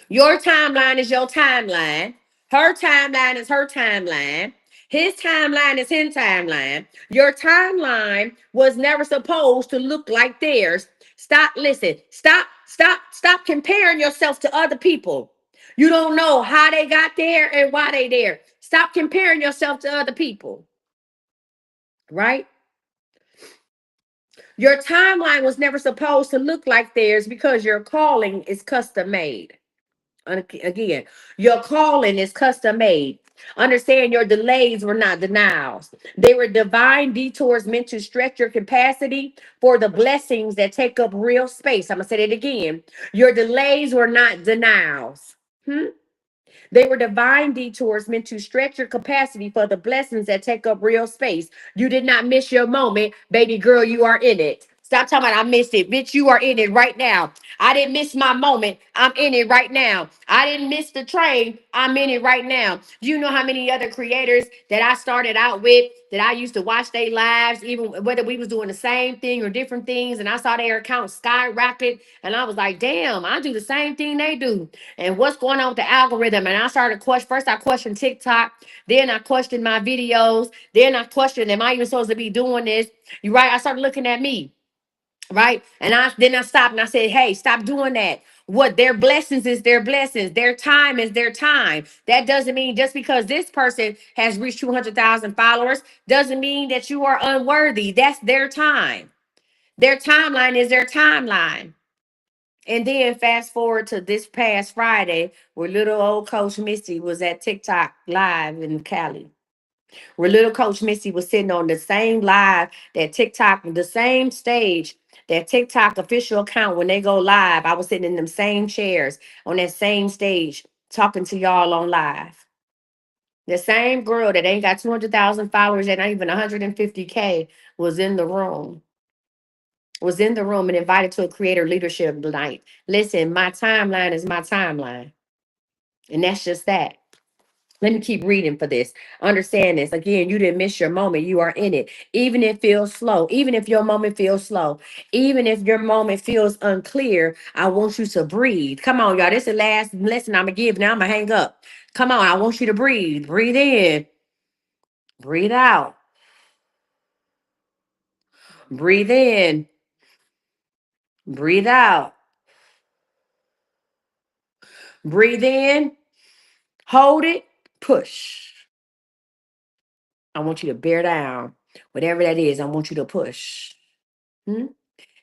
Your timeline is your timeline. Her timeline is her timeline. His timeline is his timeline. Your timeline was never supposed to look like theirs. Stop, listen, stop comparing yourself to other people. You don't know how they got there and why they there. Stop comparing yourself to other people, right? Your timeline was never supposed to look like theirs because your calling is custom made. Again, your calling is custom made. Understand your delays were not denials. They were divine detours meant to stretch your capacity for the blessings that take up real space. I'm going to say it again. Your delays were not denials. Hmm? They were divine detours meant to stretch your capacity for the blessings that take up real space. You did not miss your moment, baby girl. You are in it. Stop talking about I missed it. Bitch, you are in it right now. I didn't miss my moment. I'm in it right now. I didn't miss the train. I'm in it right now. You know how many other creators that I started out with that I used to watch their lives, even whether we was doing the same thing or different things, and I saw their account skyrocket, and I was like, damn, I do the same thing they do. And what's going on with the algorithm? And I started question first. I questioned TikTok, then I questioned my videos, then I questioned, am I even supposed to be doing this? You right? I started looking at me, right? And I stopped and I said, hey, stop doing that. What their blessings is their blessings. Their time is their time. That doesn't mean just because this person has reached 200,000 followers doesn't mean that you are unworthy. That's their time. Their timeline is their timeline. And then fast forward to this past Friday, where little old Coach Misty was at TikTok live in Cali. Where little Coach Missy was sitting on the same live that TikTok, the same stage, that TikTok official account, when they go live, I was sitting in them same chairs on that same stage talking to y'all on live. The same girl that ain't got 200,000 followers and not even 150K was in the room, was in the room and invited to a creator leadership night. Listen, my timeline is my timeline. And that's just that. Let me keep reading for this. Understand this. Again, you didn't miss your moment. You are in it. Even if it feels slow, even if your moment feels slow, even if your moment feels unclear, I want you to breathe. Come on, y'all. This is the last lesson I'm going to give. Now I'm going to hang up. Come on. I want you to breathe. Breathe in. Breathe out. Breathe in. Breathe out. Breathe in. Hold it. Push. I want you to bear down. Whatever that is, I want you to push. Hmm?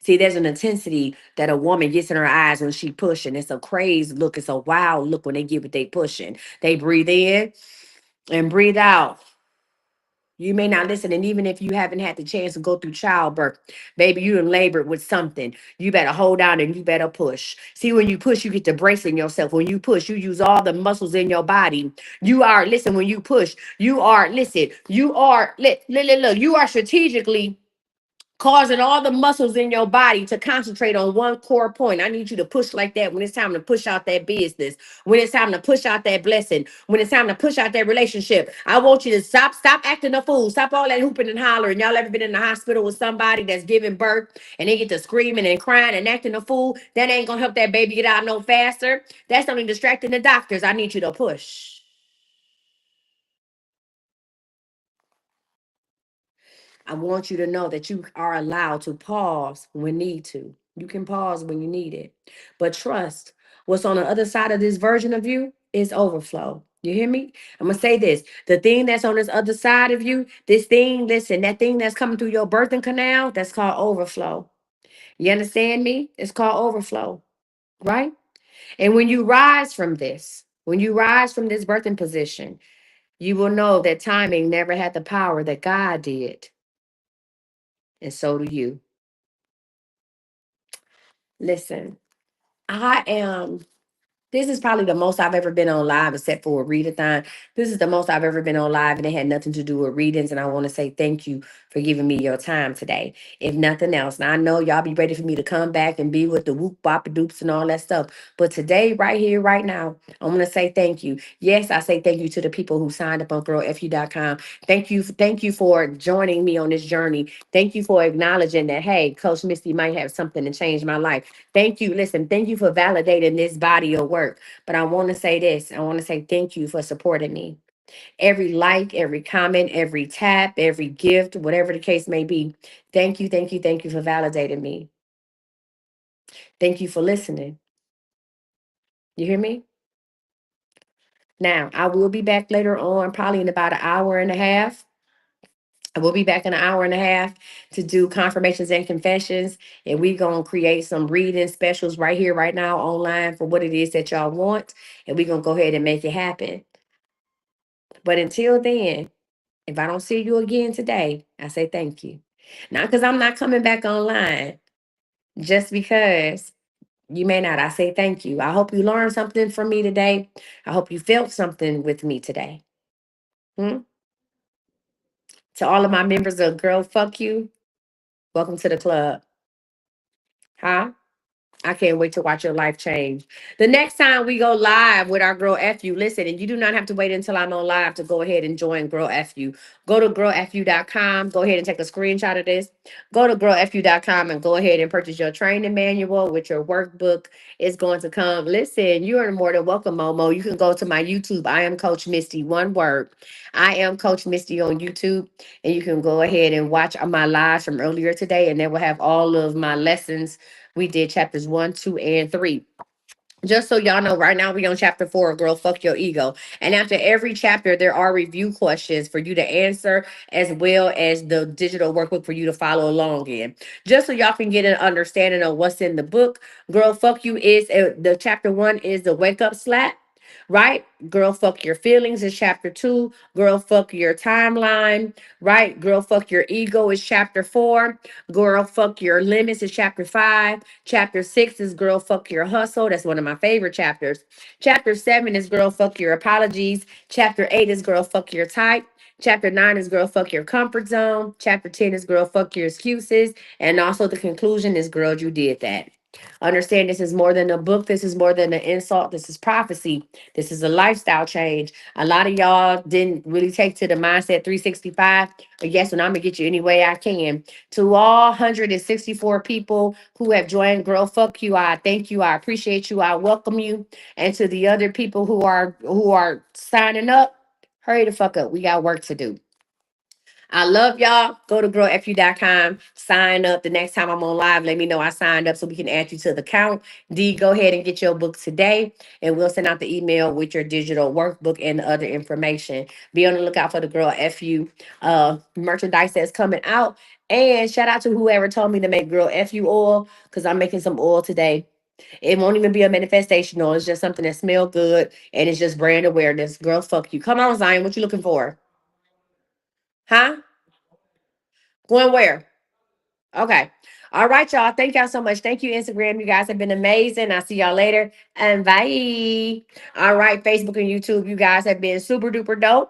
See, there's an intensity that a woman gets in her eyes when she pushing. It's a crazed look. It's a wild look when they give it they pushing. They breathe in and breathe out. You may not listen, and even if you haven't had the chance to go through childbirth, baby, you done labored with something. You better hold on and you better push. See, when you push, you get to bracing yourself. When you push, you use all the muscles in your body. You are, listen, when you push, you are, listen, you are, look, you are strategically causing all the muscles in your body to concentrate on one core point. I need you to push like that when it's time to push out that business, when it's time to push out that blessing, when it's time to push out that relationship. I want you to stop acting a fool. Stop all that hooping and hollering. Y'all ever been in the hospital with somebody that's giving birth and they get to screaming and crying and acting a fool? That ain't gonna help that baby get out no faster. That's only distracting the doctors. I need you to push. I want you to know that you are allowed to pause when need to. You can pause when you need it. But trust what's on the other side of this version of you is overflow. You hear me? I'm going to say this. The thing that's on this other side of you, this thing, listen, that thing that's coming through your birthing canal, that's called overflow. You understand me? It's called overflow, right? And when you rise from this, when you rise from this birthing position, you will know that timing never had the power that God did. And so do you. Listen, I am this is probably the most I've ever been on live, except for a readathon. This is the most I've ever been on live, and it had nothing to do with readings. And I want to say thank you for giving me your time today. If nothing else, now I know y'all be ready for me to come back and be with the whoop bop doops and all that stuff. But today, right here, right now, I'm gonna say thank you. Yes, I say thank you to the people who signed up on girlfu.com. Thank you for joining me on this journey. Thank you for acknowledging that, hey, Coach Misty might have something to change my life. Thank you. Listen, thank you for validating this body of work. But I want to say this. I want to say thank you for supporting me. Every like, every comment, every tap, every gift, whatever the case may be. Thank you, thank you, thank you for validating me. Thank you for listening. You hear me? Now, I will be back later on, probably in about an hour and a half. I will be back in an hour and a half to do confirmations and confessions. And we're going to create some reading specials right here, right now, online for what it is that y'all want. And we're going to go ahead and make it happen. But until then, if I don't see you again today, I say thank you. Not because I'm not coming back online, just because you may not. I say thank you. I hope you learned something from me today. I hope you felt something with me today. Hmm? To all of my members of Girl Fuck You, welcome to the club. Huh? I can't wait to watch your life change. The next time we go live with our Girl FU, listen, and you do not have to wait until I'm on live to go ahead and join Girl FU. Go to girlfu.com. Go ahead and take a screenshot of this. Go to girlfu.com and go ahead and purchase your training manual with your workbook. It's going to come. Listen, you are more than welcome, Momo. You can go to my YouTube. I am Coach Misty. One word. I am Coach Misty on YouTube. And you can go ahead and watch my lives from earlier today. And they will have all of my lessons. We did chapters 1, 2, and 3. Just so y'all know, right now we on chapter 4, Girl Fuck Your Ego. And after every chapter, there are review questions for you to answer, as well as the digital workbook for you to follow along in. Just so y'all can get an understanding of what's in the book. Girl Fuck You is the chapter 1 is the wake up slap. right? Girl, fuck your feelings is chapter 2. Girl, fuck your timeline, right? Girl, fuck your ego is chapter 4. Girl, fuck your limits is chapter 5. Chapter 6 is girl, fuck your hustle. That's one of my favorite chapters. Chapter 7 is girl, fuck your apologies. Chapter 8 is girl, fuck your type. Chapter 9 is girl, fuck your comfort zone. Chapter 10 is girl, fuck your excuses. And also the conclusion is girl, you did that. Understand this is more than a book. This is more than an insult. This is prophecy. This is a lifestyle change. A lot of y'all didn't really take to the mindset 365. But yes, and I'm gonna get you any way I can. To all 164 people who have joined Girl Fuck You, I thank you. I appreciate you. I welcome you. And to the other people who are signing up, hurry the fuck up. We got work to do. I love y'all. Go to growfu.com. Sign up. The next time I'm on live, let me know I signed up so we can add you to the count. D, go ahead and get your book today, and we'll send out the email with your digital workbook and the other information. Be on the lookout for the Girl FU merchandise that's coming out. And shout out to whoever told me to make Girl FU oil because I'm making some oil today. It won't even be a manifestation oil. It's just something that smells good and it's just brand awareness. Girl, fuck you. Come on, Zion. What you looking for? Huh? Going where? Okay. All right, y'all. Thank y'all so much. Thank you, Instagram. You guys have been amazing. I'll see y'all later. And bye. All right, Facebook and YouTube. You guys have been super duper dope.